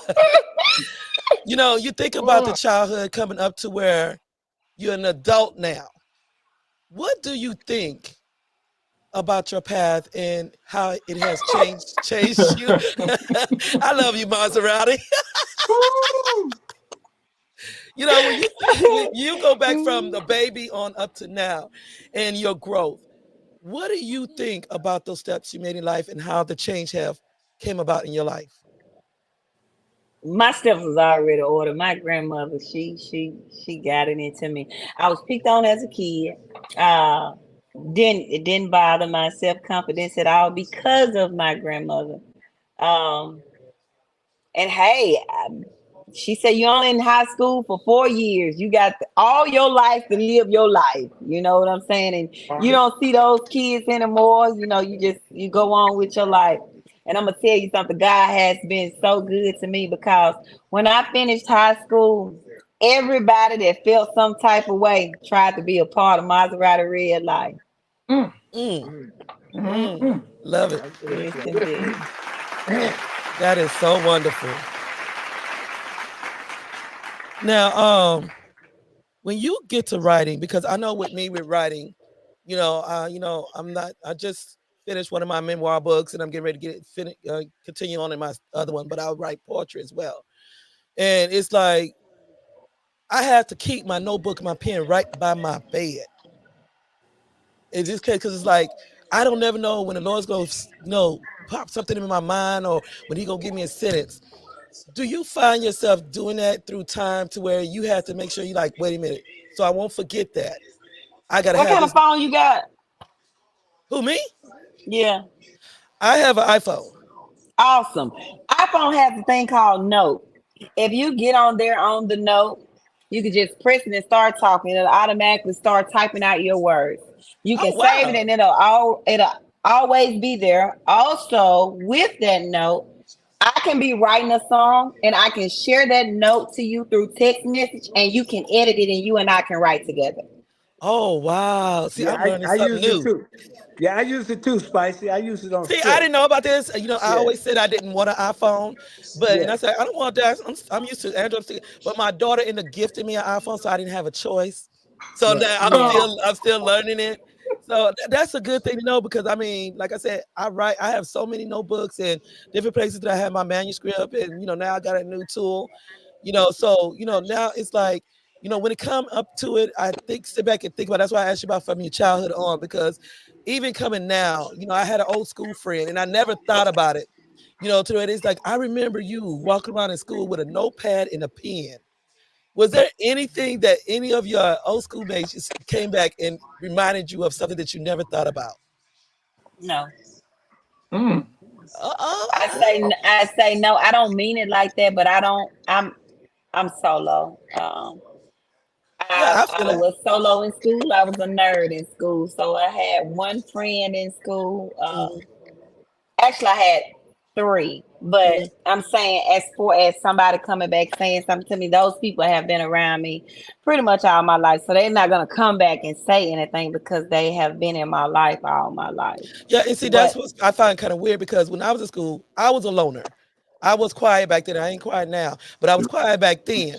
know, you think about the Oh, childhood coming up to where you're an adult now. What do you think about your path and how it has changed you? I love you, Maserati. woo. When when you go back from the baby on up to now and your growth, what do you think about those steps you made in life and how the change have came about in your life? My steps was already ordered. My grandmother, she got it into me. I was picked on as a kid. Uh, it didn't bother my self confidence at all because of my grandmother. Um, and hey, she said you only in high school for 4 years. You got all your life to live your life. You know what I'm saying? And you Right. don't see those kids anymore. You go on with your life. And I'm gonna tell you something. God has been so good to me because when I finished high school, everybody that felt some type of way tried to be a part of Maserati Red Life. Mm, Mm, Mm. mm, mm. love it. That's Yes, good. indeed. That is so wonderful. Now, when you get to writing, because I know with me with writing, I'm not. I just finished one of my memoir books, and I'm getting ready to get it continue on in my other one. But I write poetry as well, and it's like I have to keep my notebook and my pen right by my bed. It's just because it's like I don't never know when the Lord's going to pop something in my mind or when He gonna give me a sentence. Do you find yourself doing that through time to where you have to make sure you like, wait a minute, so I won't forget that. I gotta What have kind of this. phone you got? Who, me? Yeah. I have an iPhone. Awesome. iPhone has a thing called Note. If you get on there on the Note, you can just press it and start talking. It'll automatically start typing out your words. You Oh can save it wow. and it'll always be there. Also, with that note, I can be writing a song and I can share that note to you through text message and you can edit it and you and I can write together. Oh wow. See, Yeah, I'm learning I something use it new. too. Yeah, I use it too, Spicy. I use it on See, I stress. didn't know about this. I Yeah, always said I didn't want an iPhone, and yeah, I said I don't want that. I'm used to Android, but my daughter ended up gifting me an iPhone, so I didn't have a choice. So right. now Oh, I'm still learning it. So that's a good thing to know because I mean, like I said, I have so many notebooks and different places that I have my manuscript, and now I got a new tool. So now it's like when it come up to it, I think sit back and think about. That's why I asked you about from your childhood on because even coming now, I had an old school friend and I never thought about it. To it is like I remember you walking around in school with a notepad and a pen. Was there anything that any of your old school mates just came back and reminded you of something that you never thought about? No. mm. I say no. I don't mean it like that, but I don't. I'm solo. Yeah, I I feel it. was solo in school. I was a nerd in school, so I had one friend in school. Mhm, Actually, I had three, but mhm. I'm saying as far as somebody coming back saying something to me, those people have been around me pretty much all my life, so they're not gonna come back and say anything because they have been in my life all my life. Yeah, and see, that's But what I find kind of weird because when I was in school, I was a loner. I was quiet back then. I ain't quiet now, but I was quiet back then.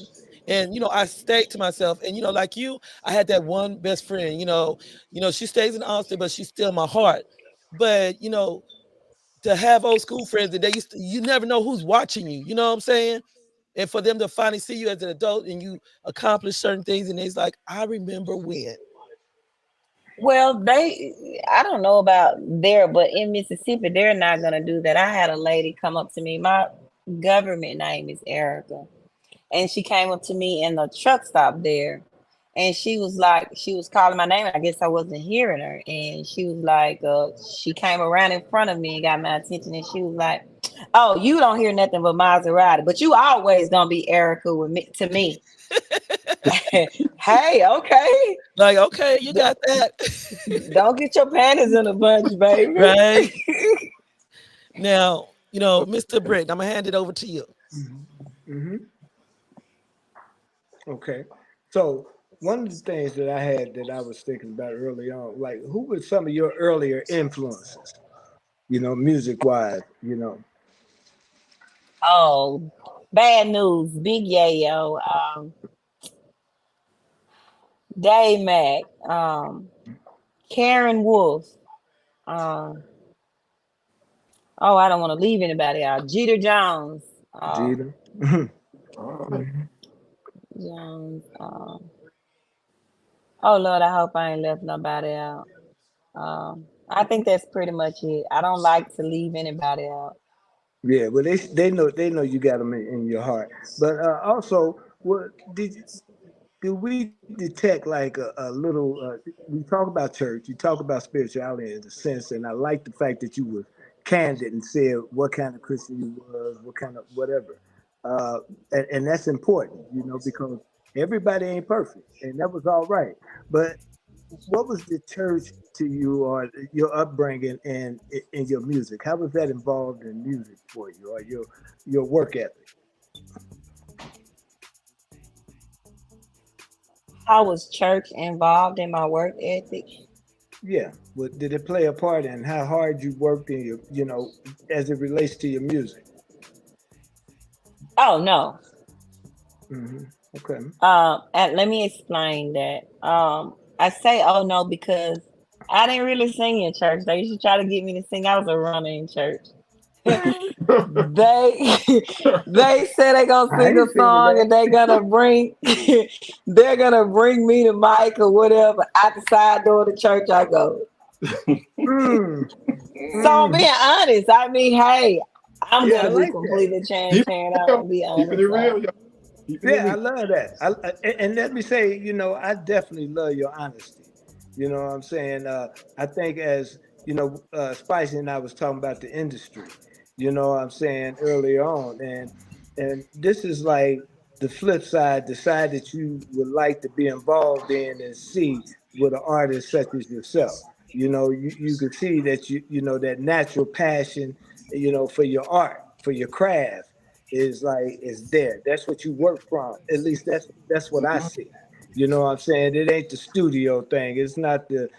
And I stayed to myself. And like you, I had that one best friend. She stays in Austin, but she's still in my heart. But to have old school friends that you never know who's watching you. You know what I'm saying? And for them to finally see you as an adult and you accomplish certain things, and it's like, I remember when. Well, I don't know about there, but in Mississippi, they're not going to do that. I had a lady come up to me. My government name is Erica. And she came up to me in the truck stop there. And she was like, she was calling my name. And I guess I wasn't hearing her. And she was like, she came around in front of me and got my attention. And she was like, oh, you don't hear nothing but Maserati, but you always going to be Erica with me, to me. Hey, okay. Like, okay, you got that. Don't get your panties in a bunch, baby. Right. Now, Mr. Britt, I'm going to hand it over to you. Mm-hmm. Okay. So one of the things that I had that I was thinking about early on, like who were some of your earlier influences, music wise, Oh, Bad News, Big Yayo, Dave Mack, Karen Wolf. I don't want to leave anybody out. Jeter Jones. Jeter. Jones. Oh Lord, I hope I ain't left nobody out. I think that's pretty much it. I don't like to leave anybody out. Yeah, well, they know you got them in your heart. But also, what did we detect like a little? We talk about church, you talk about spirituality in a sense, and I like the fact that you were candid and said what kind of Christian you was, what kind of whatever, and that's important, because everybody ain't perfect, and that was all right. But what was the church to you, or your upbringing and in your music? How was that involved in music for you, or your work ethic? How was church involved in my work ethic? Yeah, but did it play a part in how hard you worked in your, as it relates to your music? Oh no. Mm-hmm. Okay. And let me explain that. I say oh no because I didn't really sing in church. They used to try to get me to sing. I was a runner in church. they said they're gonna sing a song and they're gonna bring me the mic or whatever. Out the side door of the church I go. So I'm being honest. I mean, hey, I'm gonna be completely transparent. I'm gonna be honest. Yeah, I love that. And let me say, I definitely love your honesty. You know what I'm saying? I think as, Spicy and I was talking about the industry, what I'm saying, earlier on. And this is like the flip side, the side that you would like to be involved in and see with an artist such as yourself. You could see that that natural passion, for your art, for your craft is there. That's what you work from. At least that's what I see. You know what I'm saying? It ain't the studio thing. It's not the,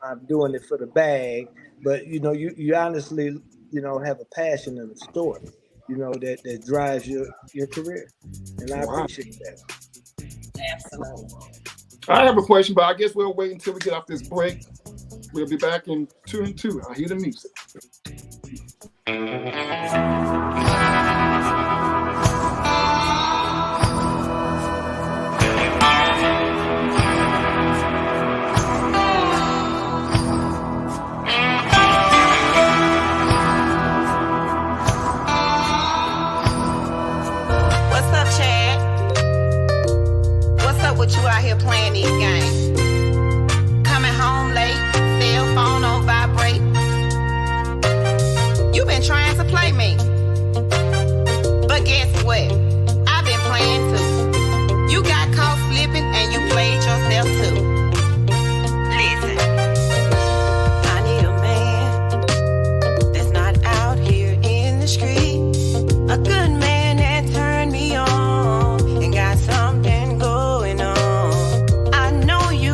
I'm doing it for the bag. But you honestly, have a passion and a story, that drives your career. And I appreciate that. Absolutely. I have a question, but I guess we'll wait until we get off this break. We'll be back in 2 and 2. I hear the music. What you out here playing these games? Coming home late, cell phone on vibrate. You been trying to play me, but guess what? I've been playing too. You got caught slipping and you played yourself too. Listen, I need a man that's not out here in the street. A good man that turned me on and got something going on. I know you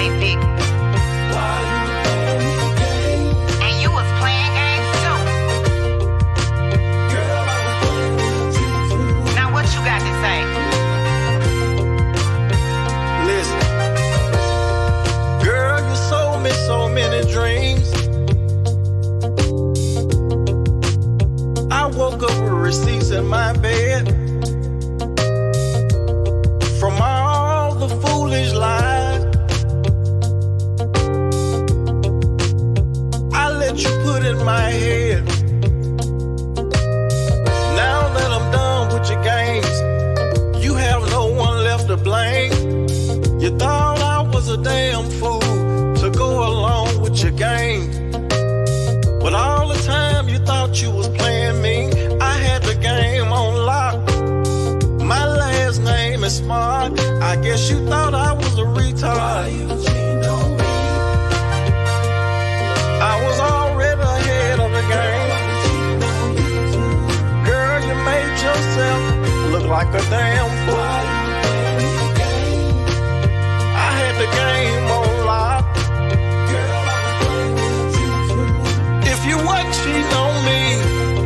play victim. And you was playing games too. Now what you got to say? Listen, girl, you sold me so many dreams. I woke up with receipts in my bed from all the foolish lies I let you put in my head. Now that I'm done with your games, you have no one left to blame. You thought I was a damn fool to go along with your game. But all the time you thought you was playing me, I had the game on lock. My last name is Smart. I guess you thought I was a retard. Why you cheating on me? I was already ahead of the game. Girl, you made yourself look like a damn fool. I had the game on lock. If you wasn't cheating on me,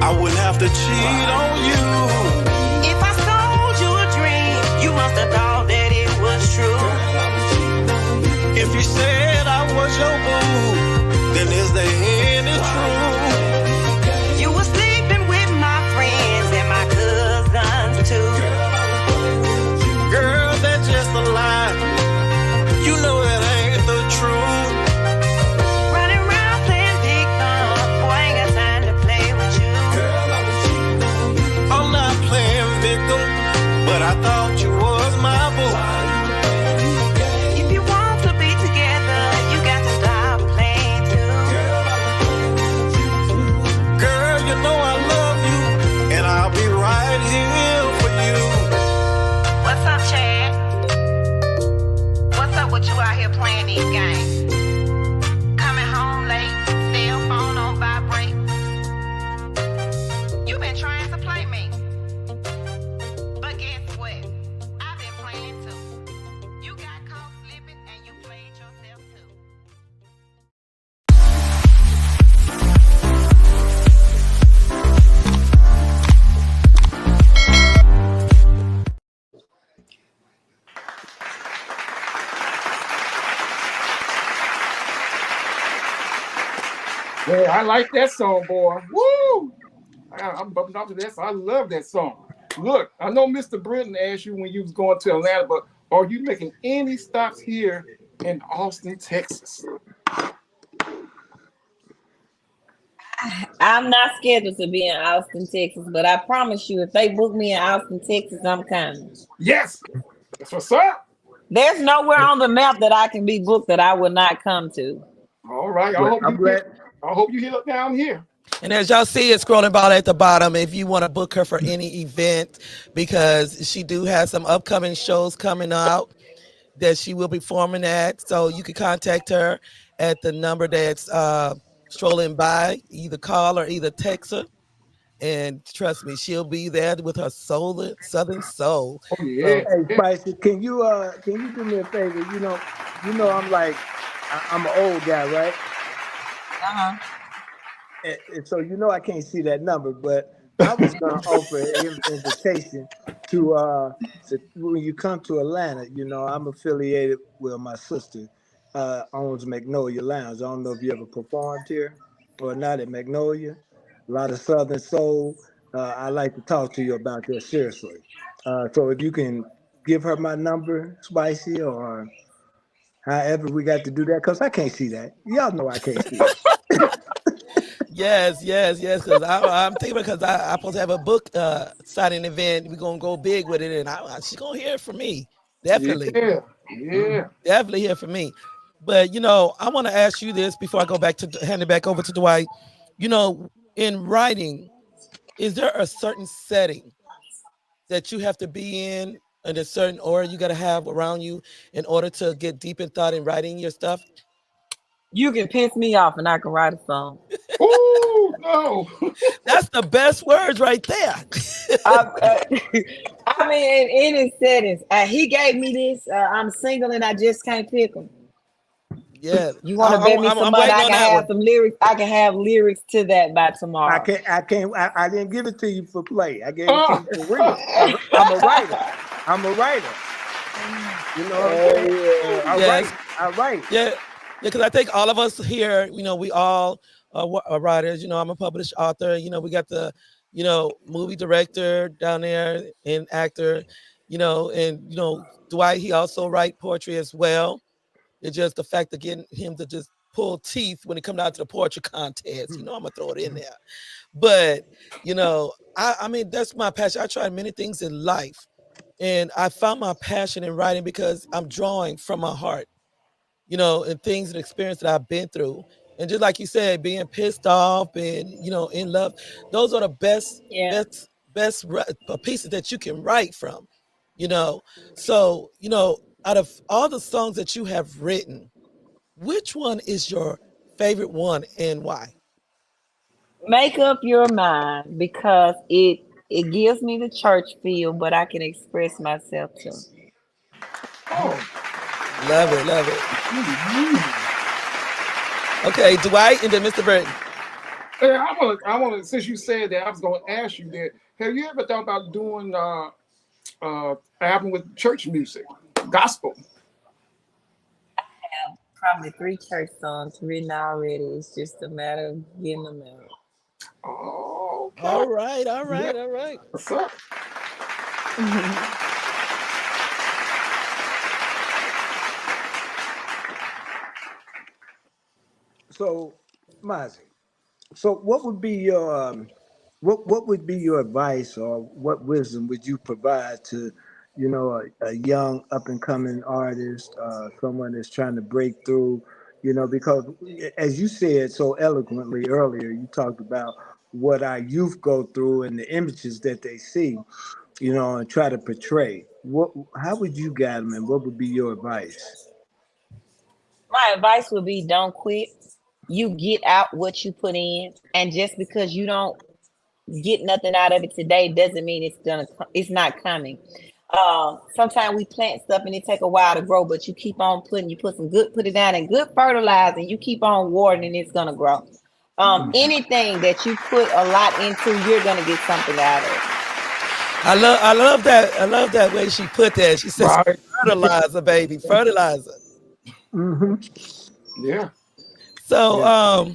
I wouldn't have to cheat on you. If I sold you a dream, you must have thought that it was true. If you said I was your boo, then is there any truth? You were sleeping with my friends and my cousins too. Girl, that's just a lie. You know that ain't the truth. Running around playing victim, boy, ain't got time to play with you. I'm not playing victim, but I thought you was my boo. If you want to be together, you got to stop playing too. Girl, you know I love you, and I'll be right here for you. What's up, Chad? What's up with you out here playing these games? Coming home late, cell phone on vibrate. You been trying to play me. But guess what? I've been playing too. You got caught slipping and you played yourself too. Yeah, I like that song, boy. Woo! I'm bumping off to that song. I love that song. Look, I know Mr. Britton asked you when you was going to Atlanta, but are you making any stops here in Austin, Texas? I'm not scheduled to be in Austin, Texas, but I promise you, if they book me in Austin, Texas, I'm coming. Yes, that's what's up. There's nowhere on the map that I can be booked that I would not come to. All right, I hope you hit up down here. And as y'all see it scrolling about at the bottom, if you want to book her for any event, because she do have some upcoming shows coming out that she will be performing at. So you can contact her at the number that's strolling by, either call or either text her. And trust me, she'll be there with her Southern soul. Oh, yeah. Hey, Spicy, can you do me a favor? You know, I'm an old guy, right? Uh-huh. And so I can't see that number, but I was going to offer an invitation to when you come to Atlanta. I'm affiliated with my sister owns Magnolia Lounge. I don't know if you ever performed here or not at Magnolia. A lot of Southern soul. I'd like to talk to you about that seriously. So if you can give her my number, Spicy, or however we got to do that, because I can't see that. Y'all know I can't see it. Yes. Because I'm thinking because I'm supposed to have a book signing event. We're gonna go big with it, and she's gonna hear it from me. Definitely. Yeah. Definitely hear from me. But I want to ask you this before I go back to hand it back over to Dwight. In writing, is there a certain setting that you have to be in a certain order you got to have around you in order to get deep in thought in writing your stuff? You can piss me off and I can write a song. Oh, no. That's the best words right there. I mean, in any settings. He gave me this. I'm single and I just can't pick him. Yeah, You want to bet me some I'm money? waiting I on can that have one. some lyrics. I can have lyrics to that by I tomorrow. can't. I can't. I didn't give it to you for play. I gave it to Oh, you for real. 'Cause I'm a writer. I'm a writer. You know what I'm saying? Oh I Yes, write. I write. yeah, yeah. Because I think all of us here, we all are writers. I'm a published author. We got the, movie director down there and actor. And Dwight, he also write poetry as well. It's just the fact of getting him to just pull teeth when it come down to the poetry contest. I'm gonna throw it in there. But I mean that's my passion. I tried many things in life, and I found my passion in writing because I'm drawing from my heart. And things and experience that I've been through. And just like you said, being pissed off and in love, those are the best, yeah. pieces that you can write from. You know, so out of all the songs that you have written, which one is your favorite one and why? Make up your mind because it gives me the church feel, but I can express myself too. oh. Love it, love it. Okay, Dwight and then Mr. Burton. Hey, I wanna. Since you said that, I was gonna ask you that. Have you ever thought about doing album with church music, gospel? I have probably 3 church songs written already. It's just a matter of getting them out. Oh, okay. All right, all Yeah. right, all right. What's up? So, Mazi. So, what would be your what would be your advice, or what wisdom would you provide to, a young up and coming artist, someone that's trying to break through, because as you said so eloquently earlier, you talked about what our youth go through and the images that they see, and try to portray. How would you guide them, and what would be your advice? My advice would be don't quit. You get out what you put in, and just because you don't get nothing out of it today doesn't mean it's not coming. Sometimes we plant stuff and it take a while to grow, but you put it down in good fertilizer, and you keep on watering, and it's gonna grow. Anything that you put a lot into, you're gonna get something out of it. I love that. I love that way she put that. She says Right. fertilizer, baby, fertilizer. Hmm. Yeah. So Yeah.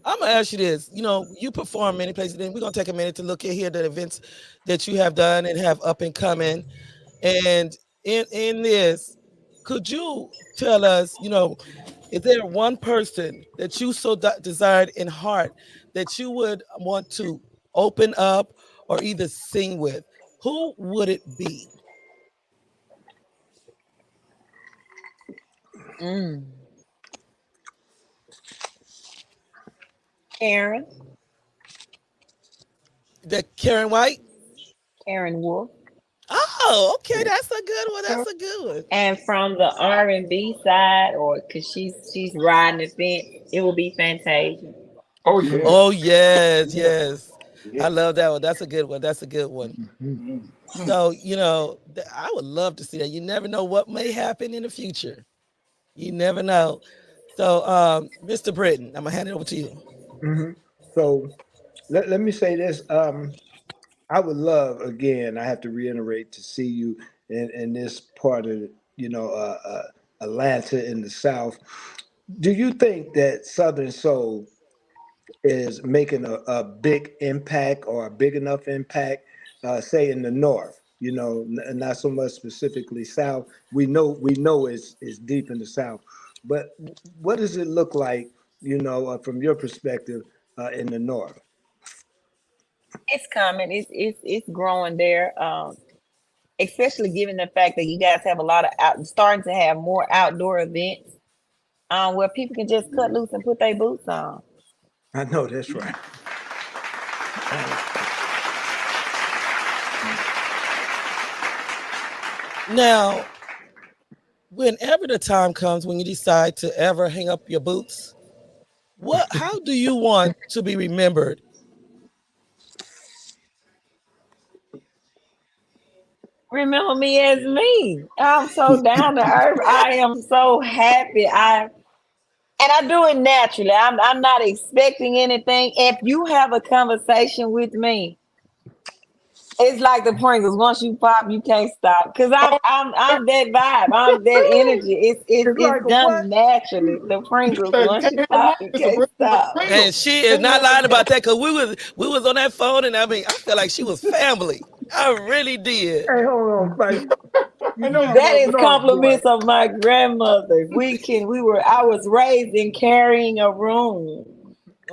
I'm gonna ask you this. You perform many places. Then we're gonna take a minute to look at here the events that you have done and have up and coming. And in this, could you tell us, is there one person that you so desired in heart that you would want to open up or either sing with? Who would it be? Mm. Karen, That Karen White? Karen Wolf. Oh, okay, that's a good one. That's a good one. And from the R&B side, or because she's riding the fence, it will be Fantasia. Oh yeah. Oh yes, Yeah. yes. Yeah. I love that one. That's a good one. That's a good one. Mhm. So, I would love to see that. You never know what may happen in the future. You never know. So, Mr. Britton, I'm gonna hand it over to you. Hmm. So, let me say this. I would love, again, I have to reiterate, to see you in this part of, Atlanta in the South. Do you think that Southern Soul is making a big impact, or a big enough impact, say in the North? Not so much specifically South. We know it's deep in the South, but what does it look like, from your perspective, in the North? It's coming. It's growing there. Especially given the fact that you guys have a lot of starting to have more outdoor events, where people can just cut loose and put their boots on. I know that's right. Now, whenever the time comes when you decide to ever hang up your boots, how do you want to be remembered? Remember me as me. I'm so down to earth. I am so happy. And I do it naturally. I'm not expecting anything. If you have a conversation with me, it's like the Pringles. Once you pop, you can't stop. Cause I'm that vibe. I'm that energy. It's like It's a what? done naturally. The Pringles. You Once can't you have pop, nothing. you It's a can't stop. Pringle. And she is not lying about that because we was on that phone, and I mean, I feel like she was family. I really did. Hey, hold on, Spice. I You know you sound That love like is an off boy. compliments of my grandmother. I was raised in carrying a room.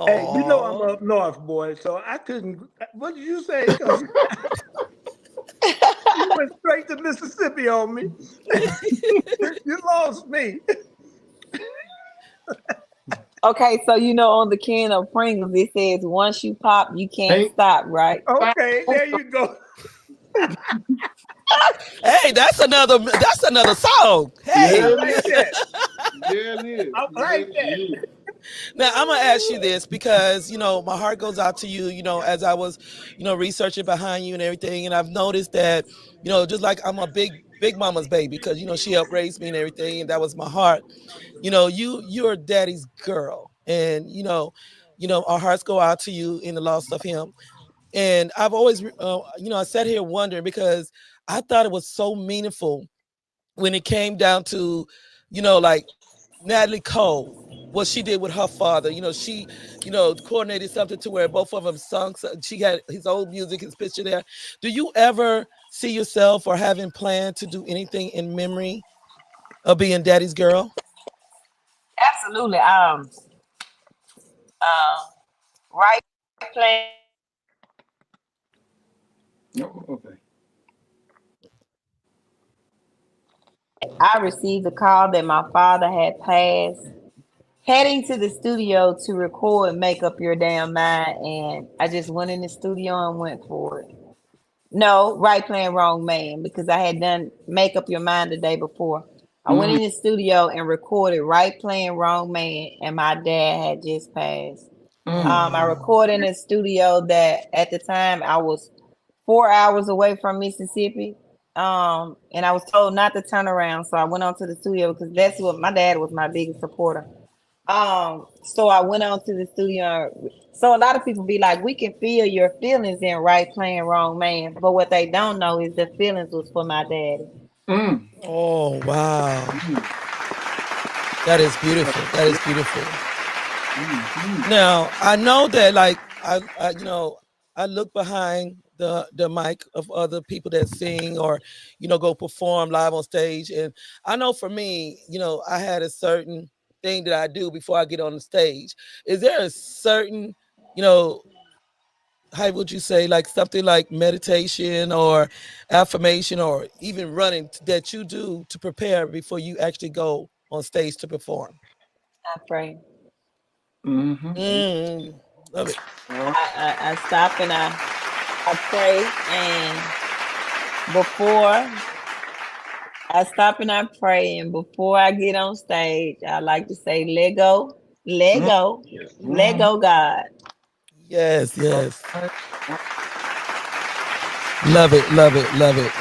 Hey, you know I'm Oh, up north, boy, so I couldn't. What did you say? Because you went straight to Mississippi on me. You lost me. Okay, so on the can of Pringles, it says once you pop, you can't ain't stop, right? Okay, there you go. hey, that's another song. I Hey, Yeah, like it is. that. Yeah, it is. I Yeah, like it that. is. now I'm gonna ask you this because my heart goes out to you. As I was researching behind you and everything, and I've noticed that just like I'm a big mama's baby because she helped raise me and everything, and that was my heart. You're daddy's girl, and our hearts go out to you in the loss of him. And I've always I sat here wondering because I thought it was so meaningful when it came down to like Natalie Cole, what she did with her father. She coordinated something to where both of them sung. She had his old music, his picture there. Do you ever see yourself or having planned to do anything in memory of being daddy's girl? Absolutely. Right plan. Oh, okay. I received a call that my father had passed, heading to the studio to record Make Up Your Damn Mind. And I just went in the studio and went for it. No, right plan, wrong man, because I had done Make Up Your Mind the day before. I went Mm, in the studio and recorded Right Plan, Wrong Man, and my dad had just passed. mm. I recorded in a studio that at the time I was 4 hours away from Mississippi. And I was told not to turn around. So I went on to the studio because that's what my dad was my biggest supporter. So I went on to the studio. So a lot of people be like, we can feel your feelings in Right Playing Wrong Man. But what they don't know is the feelings was for my daddy. Mm. Oh wow, Mm. that is beautiful. That is beautiful. Mm. Now I know that like I look behind the mic of other people that sing or go perform live on stage, and I know for me I had a certain thing that I do before I get on the stage. Is there a certain you know how would you say like something like meditation or affirmation or even running that you do to prepare before you actually go on stage to perform? I pray. Mm-hmm. Mm, love it. Well, I stop and I pray. And before I stop and I pray, and before I get on stage, I like to say, let go, let mm, go, let mm. go, God. Yes, yes. Right. Love it, love it, love it.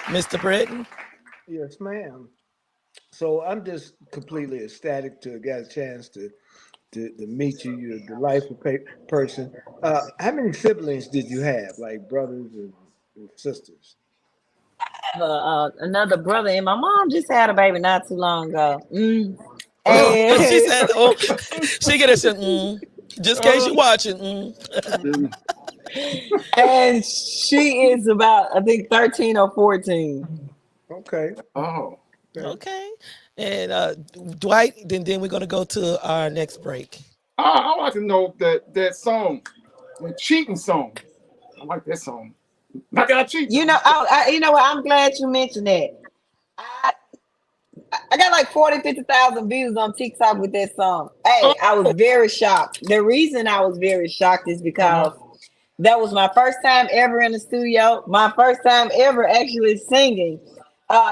Mr. Britton? Yes, ma'am. So I'm just completely ecstatic to get a chance to meet you. You're a delightful person. How many siblings did you have, like brothers and sisters? Another brother, and my mom just had a baby not too long ago. She And said, oh, she get it, said, just in case you're watching. Mm. and she is about, I think, 13 or 14. Okay, Oh. okay. Okay. And Dwight, then we're going to go to our next break. I like to know that song, the cheating song. I like that song. Not that I cheat. You know what? I'm glad you mentioned that. I, I got like 40, 50,000 views on TikTok with that song. Oh. Hey, I was very shocked. The reason I was very shocked is Uh-huh. because that was my first time ever in the studio, my first time ever actually singing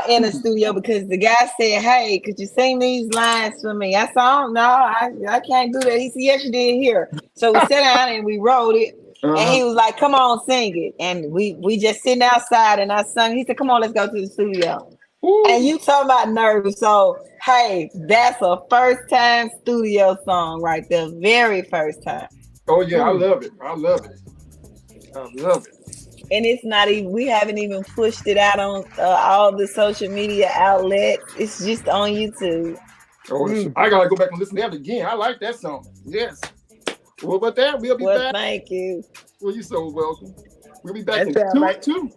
in the studio because the guy said, hey, could you sing these lines for me? I said, oh, no, I can't do that. He said, yes, you did here. So we sat down and we wrote it. And Uh-huh. he was like, come on, sing it. And we just sitting outside and I sung. He said, come on, let's go to the studio. And Ooh. you talking about nervous. So Hey, that's a first time studio song right there. Very first time. Oh yeah, I love it. I love it. I love it. And it's not even, we haven't even pushed it out on all the social media outlets. It's just on YouTube. Oh, I gotta go back and listen to that again. I like that song. Yes. Well, but that we'll be Well, back. thank you. Well, you're so welcome. We'll be back That in sound like- 2.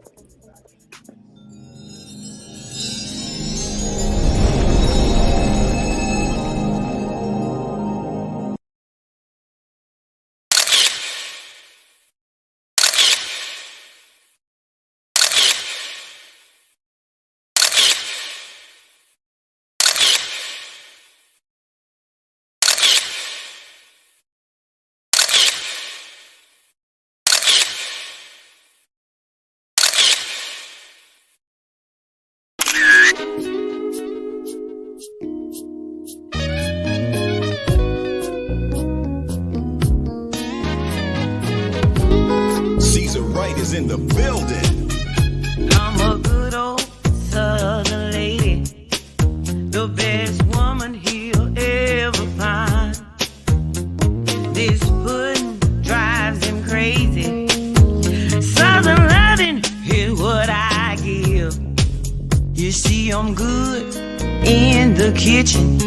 Caesar Wright is in the building. I'm a good old southern lady, the best woman he'll ever find. This pudding drives him crazy. Southern loving is what I give. You see, I'm good in the kitchen,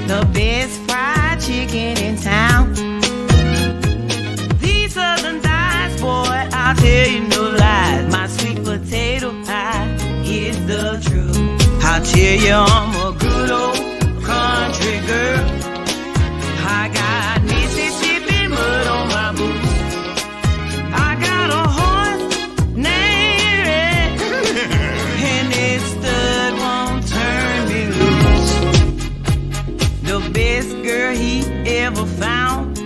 the best fried chicken in town. These southern thighs, boy, I'll tell you no lies. My sweet potato pie is the truth. I'll tell you I'm a good old country girl. I got Mississippi mud on my boots. I got a horse named Red, and this stud won't turn me loose. The best girl he ever found.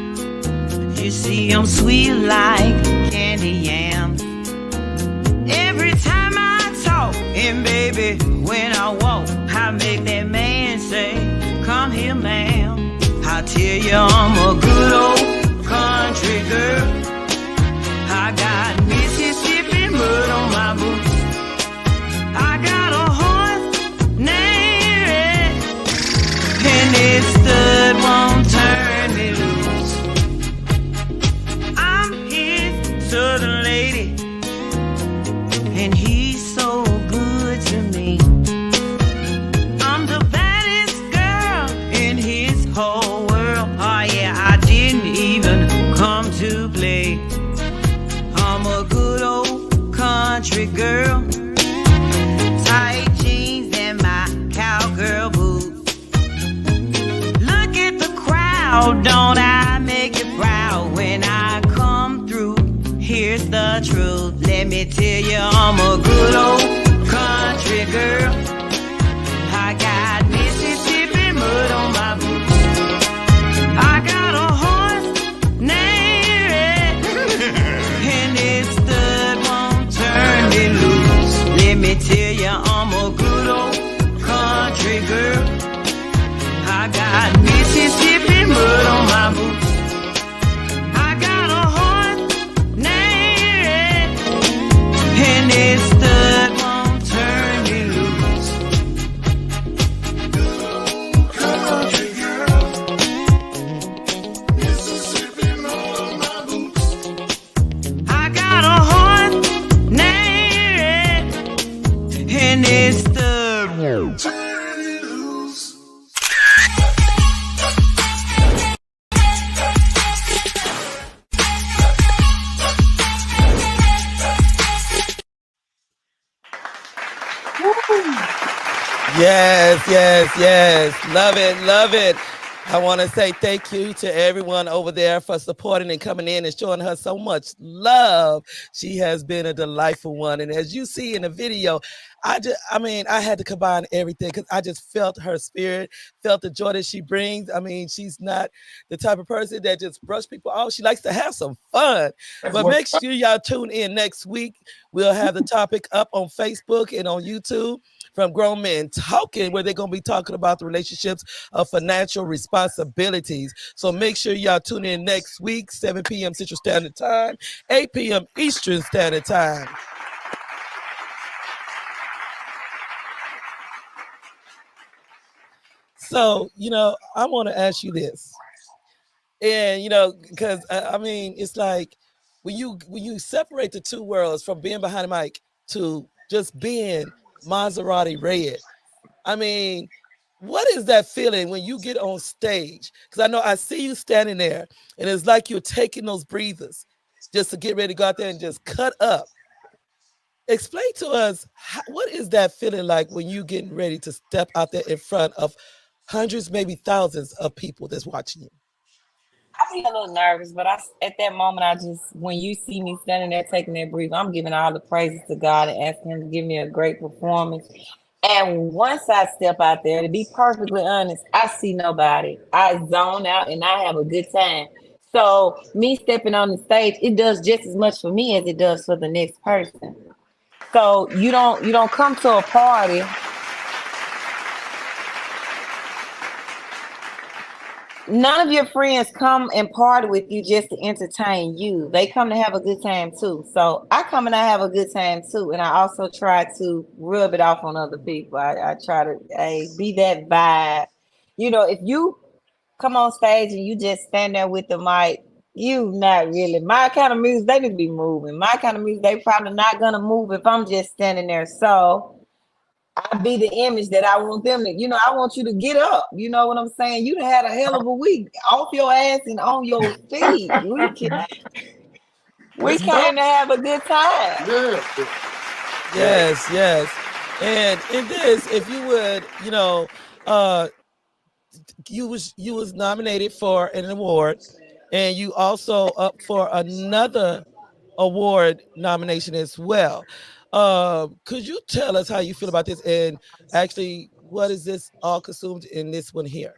You see, I'm sweet like candy yams. Every time I talk, and baby, when I walk, I make that man say, come here, ma'am. I tell you I'm a good old country girl. I got Mississippi mud on my boots. I got a horse named Red, and this stud won't turn me loose. I'm his southern lady, and he's so good to me. I'm the baddest girl in his whole world. Oh yeah, I didn't even come to play. I'm a good old country girl, tight jeans and my cowgirl boots. Look at the crowd, don't I make you proud when I come through? Here's the truth, let me tell you I'm a good old country girl. I got Mississippi mud on my boots. I got a horse named Red, and this stud won't turn me loose. Let me tell you I'm a good old country girl. I got Mississippi mud on my boots. I got a horse named Red, and this stud won't turn me loose. Country girl, Mississippi mud on my boots. I got a horse named Red, and this stud won't turn me loose. Yes, yes, yes. Love it, love it. I want to say thank you to everyone over there for supporting and coming in and showing her so much love. She has been a delightful one. And as you see in the video, I had to combine everything because I just felt her spirit, felt the joy that she brings. I mean, she's not the type of person that just brush people off. She likes to have some fun. But make sure y'all tune in next week. We'll have the topic up on Facebook and on YouTube from Grown Men Talking, where they're going to be talking about the relationships of financial responsibilities. So make sure y'all tune in next week, 7 p.m. Central Standard Time, 8 p.m. Eastern Standard Time. So, I want to ask you this. And, because I mean, it's like when you separate the two worlds from being behind the mic to just being Maserati Red, I mean, what is that feeling when you get on stage? Because I know I see you standing there, and it's like you're taking those breathers just to get ready to go out there and just cut up. Explain to us what is that feeling like when you getting ready to step out there in front of hundreds, maybe thousands of people that's watching you. I be a little nervous, but at that moment, when you see me standing there taking that breath, I'm giving all the praises to God and asking Him to give me a great performance. And once I step out there, to be perfectly honest, I see nobody. I zone out and I have a good time. So me stepping on the stage, it does just as much for me as it does for the next person. So you don't come to a party. None of your friends come and party with you just to entertain you. They come to have a good time too. So I come and I have a good time too. And I also try to rub it off on other people. I try to be that vibe. If you come on stage and you just stand there with the mic, you not really my kind of music. They need to be moving. My kind of music, they probably not gonna move if I'm just standing there. So I be the image that I want them to, I want you to get up. You know what I'm saying? You done had a hell of a week off your ass and on your feet. We came to have a good time. Yes. And in this, if you would, you was nominated for an award, and you also up for another award nomination as well. Could you tell us how you feel about this, and actually what is this all consumed in this one here?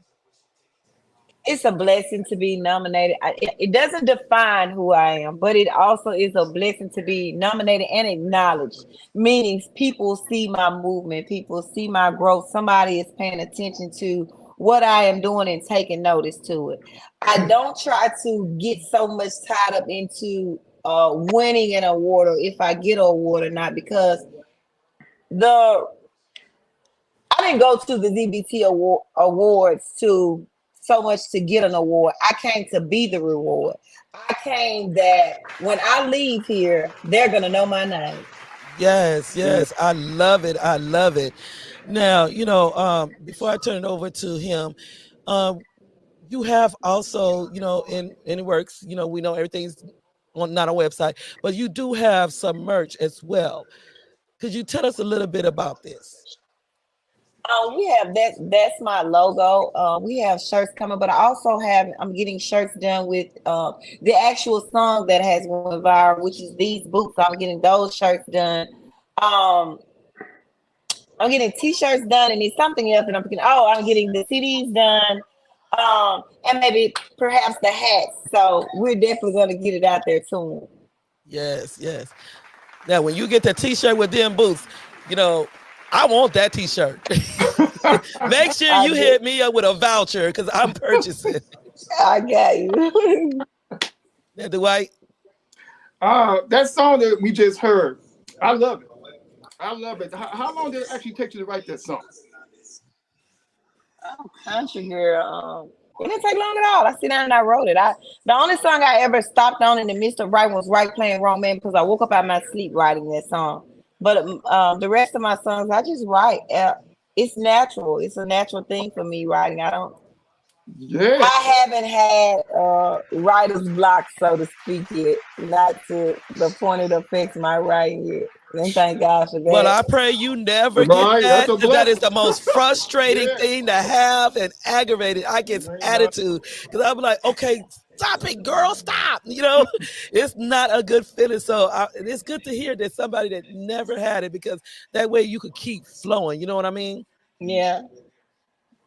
It's a blessing to be nominated. It doesn't define who I am, but it also is a blessing to be nominated and acknowledged. Meaning people see my movement, people see my growth. Somebody is paying attention to what I am doing and taking notice to it. I don't try to get so much tied up into winning an award or if I get an award or not, because I didn't go to the ZBT awards to so much to get an award. I came to be the reward. I came that when I leave here, they're gonna know my name. Yes. I love it. Now, before I turn it over to him, you have also, in the works, we know everything's not on website, but you do have some merch as well. Could you tell us a little bit about this? We have that's my logo. We have shirts coming, but I'm getting shirts done with the actual song that has went viral, which is These Boots. I'm getting those shirts done. I'm getting t-shirts done, and it's something else that I'm getting the CDs done. And maybe perhaps the hats. So we're definitely going to get it out there soon. Yes. Now, when you get that t-shirt with them boots, I want that t-shirt. Make sure you hit me up with a voucher because I'm purchasing. I got you. Now, Dwight. That song that we just heard, I love it. How long did it actually take you to write that song? Country girl. It didn't take long at all. I sit down and I wrote it. The only song I ever stopped on in the midst of writing was Right Playing Wrong Man, because I woke up out of my sleep writing that song. But the rest of my songs, I just write. It's natural. It's a natural thing for me writing. I haven't had writer's block, so to speak, yet. Not to the point it affects my writing yet. And thank God for that. Well, I pray you never get that. That is the most frustrating thing to have and aggravated. I get attitude because I'm like, okay, stop it, girl, stop. It's not a good feeling. So it's good to hear that somebody that never had it, because that way you could keep flowing. You know what I mean? Yeah.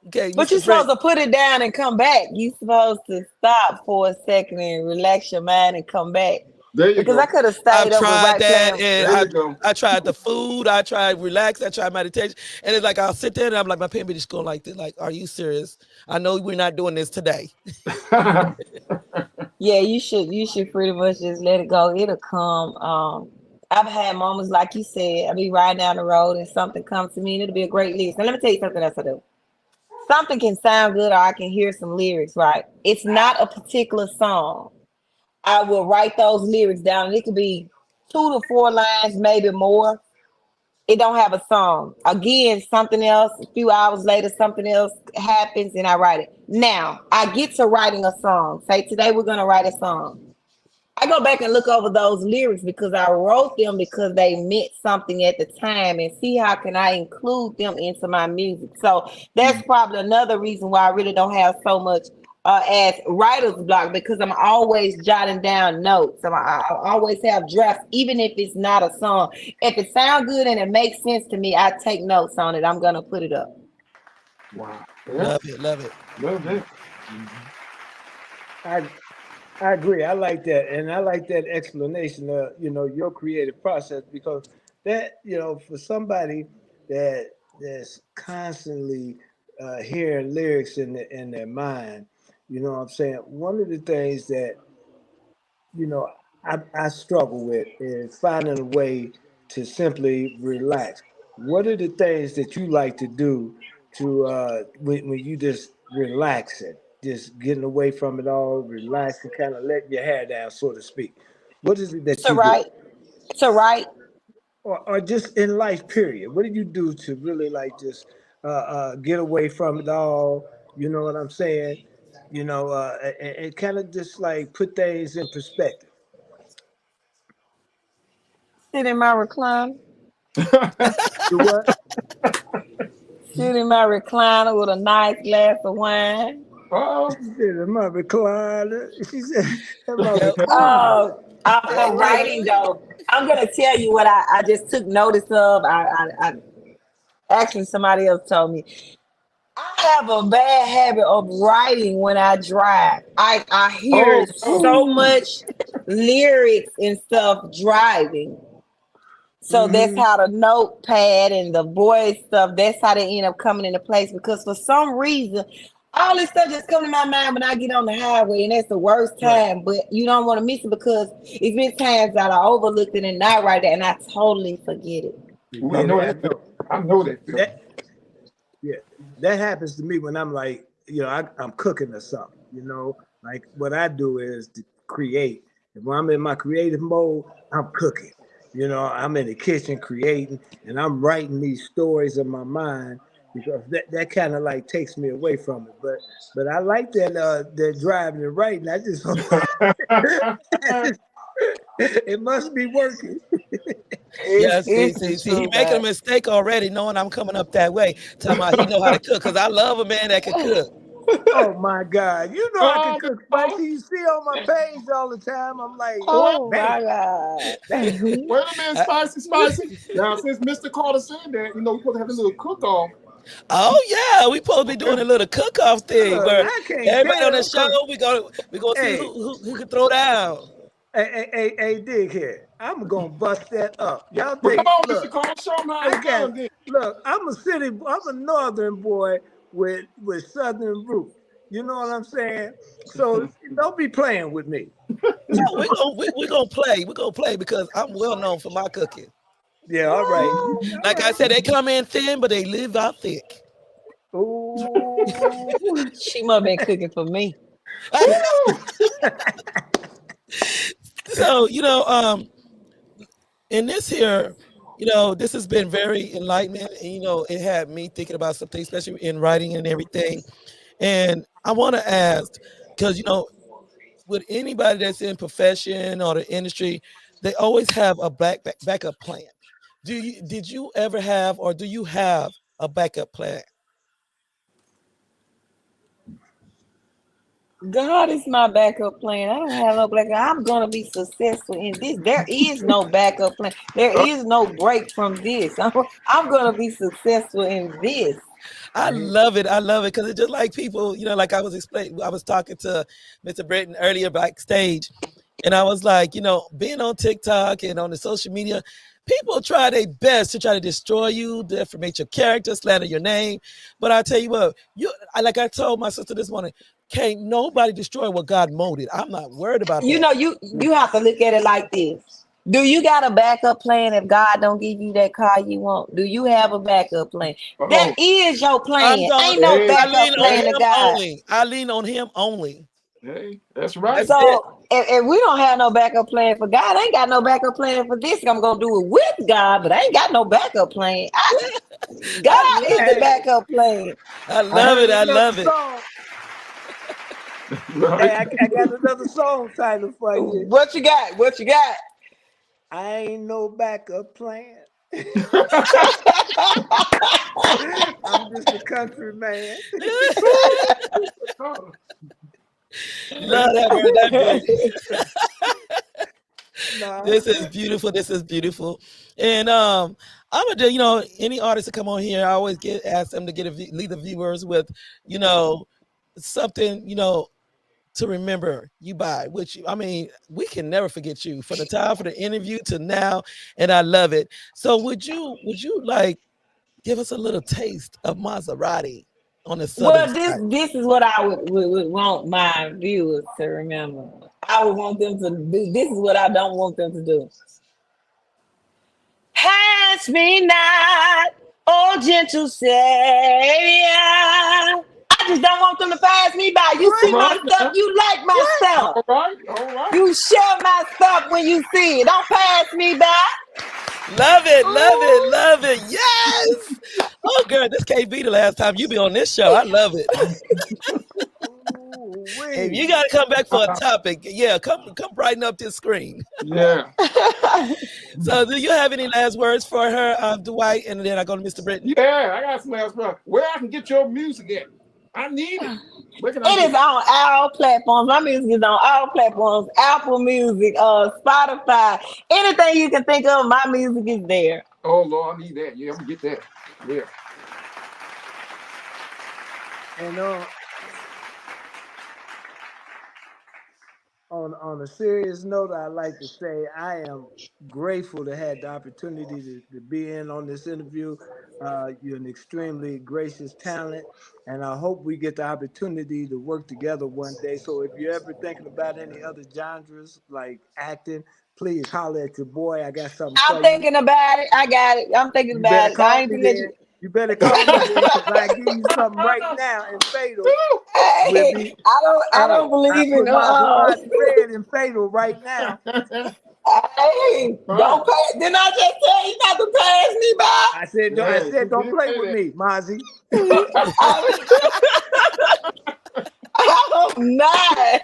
Okay, but you're supposed to put it down and come back. You're supposed to stop for a second and relax your mind and come back. There you because go. I could have stayed up tried with that, and I tried the food, I tried relax, I tried meditation, and it's like I'll sit there and I'm like, my pen be just going like this. Like, are you serious? I know we're not doing this today. Yeah, you should pretty much just let it go. It'll come. I've had moments like you said. I'll be riding down the road and something comes to me and it'll be a great list. And let me tell you something else I do. something can sound good or I can hear some lyrics, right? It's not a particular song. I will write those lyrics down, and it could be 2 to 4 lines, maybe more. It don't have a song. Again, something else, a few hours later, something else happens and I write it. Now, I get to writing a song. Say today we're gonna write a song. I go back and look over those lyrics because I wrote them because they meant something at the time, and see how can I include them into my music. So that's probably another reason why I really don't have so much as writer's block, because I'm always jotting down notes. I always have drafts, even if it's not a song. If it sounds good and it makes sense to me, I take notes on it. I'm gonna put it up. Wow. Love it, love it. Love it. I agree. I like that, and I like that explanation of your creative process, because that for somebody that's constantly hearing lyrics in their mind, what I'm saying. One of the things that I struggle with is finding a way to simply relax. What are the things that you like to do to when you just relaxing, just getting away from it all, relaxing, kind of letting your hair down, so to speak? What is it that To you do? write, to write. Or just in life, period? What do you do to really like just get away from it all? You know what I'm saying? And kind of just like put things in perspective. Sit in my recliner. Do what? Sit in my recliner with a nice glass of wine. Oh, She said, "In my recliner." She said, "In my Yep. recliner." I'm writing though. I'm gonna tell you what I just took notice of. I actually somebody else told me. I have a bad habit of writing when I drive. I hear so much lyrics and stuff driving. So that's how the notepad and the voice stuff, that's how they end up coming into place. Because for some reason, all this stuff just comes to my mind when I get on the highway, and that's the worst time. Right. But you don't want to miss it, because it's been times that I overlooked it and not write it, and I totally forget it. I know that. I know that. That yeah, that happens to me when I'm like, I'm cooking or something. Like what I do is to create. And when I'm in my creative mode, I'm cooking. I'm in the kitchen creating, and I'm writing these stories in my mind, because that kind of like takes me away from it. But I like that driving and writing. I just it must be working. Yes, see, he making a mistake already, knowing I'm coming up that way. Talking about he know how to cook, because I love a man that can cook. Oh my God! I can cook spicy. You see on my page all the time. I'm like, Oh man. my God. Wait a minute, spicy. Now, since Mr. Carter said that, we're supposed to have a little cook-off. Oh yeah, we supposed to be doing a little cook-off thing where I can't everybody on the tell. show we gonna see who can throw down. Hey, dig here. I'm gonna bust that up. Y'all But think? come on, Mr. Look, Carter, show them how it's done. Then. look. I'm a northern boy with southern roots. You know what I'm saying? So don't be playing with me. No, we're gonna play. We're gonna play because I'm well known for my cooking. Yeah, all right. Like I said, they come in thin, but they live out thick. Ooh. She must have been cooking for me. So, in this here, this has been very enlightening. And, it had me thinking about something, especially in writing and everything. And I want to ask, because, with anybody that's in profession or the industry, they always have a backup plan. Did you ever have, or do you have a backup plan? God is my backup plan. I don't have no backup. I'm gonna be successful in this. There is no backup plan. There is no break from this. I'm gonna be successful in this. I love it. I love it because it's just like people, like I was explaining. I was talking to Mr. Britton earlier backstage, and I was like, being on TikTok and on the social media, people try their best to try to destroy you, defamate your character, slander your name. But I tell you what, like I told my sister this morning, can't nobody destroy what God molded. I'm not worried about that. You have to look at it like this. Do you got a backup plan if God don't give you that car you want? Do you have a backup plan? That Oh, is your plan. I'm going. Ain't no hey, I backup lean on plan to him God. only. I lean on him only. hey, that's right. That's it. So if we don't have no backup plan for God, I ain't got no backup plan for this. I'm gonna do it with God, but I ain't got no backup plan. I God is love the it. backup plan. I I love heard it. I another love it. song. Hey, Right. I got another song title for you. What you got? What you got? I ain't no backup plan. I'm just a country man. Love that word. That boy. Nah. This is beautiful. This is beautiful. And I'm gonna do, any artist to come on here, I always ask them to leave the viewers with, something, to remember you by, which I mean, we can never forget you from the time for the interview to now, and I love it. So would you like give us a little taste of Maserati on the southern Well, side? this is what I would want my viewers to remember. I would want them to do. This is what I don't want them to do. Pass me not, oh gentle Savior. I just don't want them to pass me by. You see Come my on stuff, now. you like my stuff. All right. All right. You share my stuff when you see it. Don't pass me by. Love it, love it, love it. Yes. Oh, girl, this can't be the last time you be on this show. I love it. If you Ooh-wee. got to come back for a topic, yeah, come brighten up this screen. Yeah. So, do you have any last words for her, Dwight? And then I go to Mr. Britton. Yeah, I got some last words. Where I can get your music at? I need it. Where can I It get is on all platforms. My music is on all platforms. Apple Music, Spotify, anything you can think of, my music is there. Oh Lord, I need that. Yeah, I'm gonna get that. Yeah. And on a serious note, I'd like to say I am grateful to have the opportunity to be in on this interview. You're an extremely gracious talent, and I hope we get the opportunity to work together one day. So if you're ever thinking about any other genres like acting, please holler at your boy. I got something I'm for you. thinking about it. I got it. I'm thinking You better about it. I call ain't me forget then. you. You better call me then, because I give you something right now in Fatal. We'll Hey, be. I Hey, don't I believe in put Maserati Red in Fatal right now. Hey, don't pass. Didn't I just tell you not to pass me by? Yeah, she Don't did play say with that. me, Mozzie. I'm not.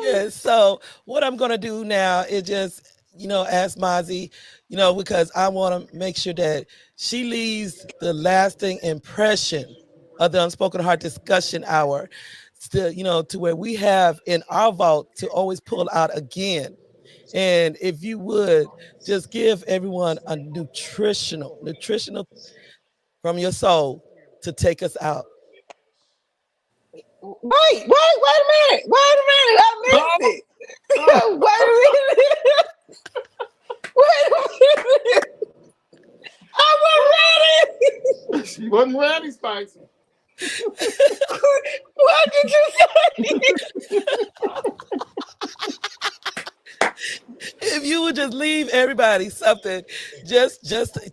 Yeah, so what I'm gonna do now is just, ask Mozzie, because I want to make sure that she leaves the lasting impression of the Unspoken Heart Discussion Hour, still, to where we have in our vault to always pull out again. And if you would just give everyone a nutritional from your soul to take us out. Wait a minute. I missed it. Wait a minute. Wait a minute. I wasn't ready. She wasn't ready, Spicy. What did you say? If you would just leave everybody something, just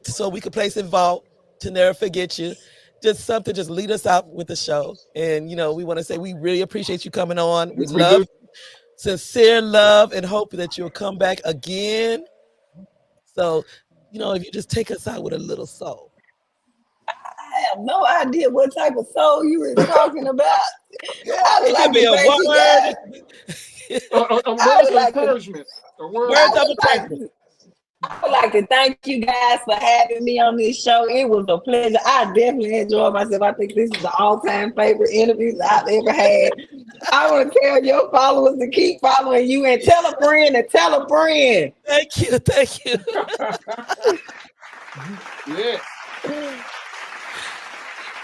so we could place in vault to never forget you. Just something, just lead us out with the show. And we want to say we really appreciate you coming on. We Yes, we do. love, sincere love, and hope that you'll come back again. So, if you just take us out with a little soul. I have no idea what type of soul you were talking about. Yeah, I would it like could be to a thank you guys. Words of encouragement. Words of encouragement. I would like to thank you guys for having me on this show. It was a pleasure. I definitely enjoyed myself. I think this is the all-time favorite interviews I've ever had. I want to tell your followers to keep following you and tell a friend and tell a friend. Thank you. Thank you. Yeah.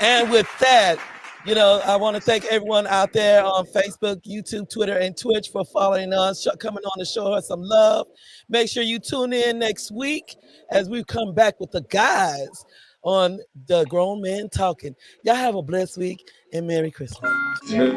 And with that, I want to thank everyone out there on Facebook, YouTube, Twitter, and Twitch for following us, coming on to show us some love. Make sure you tune in next week as we come back with the guys on the Grown Men Talking. Y'all have a blessed week and Merry Christmas. Yeah.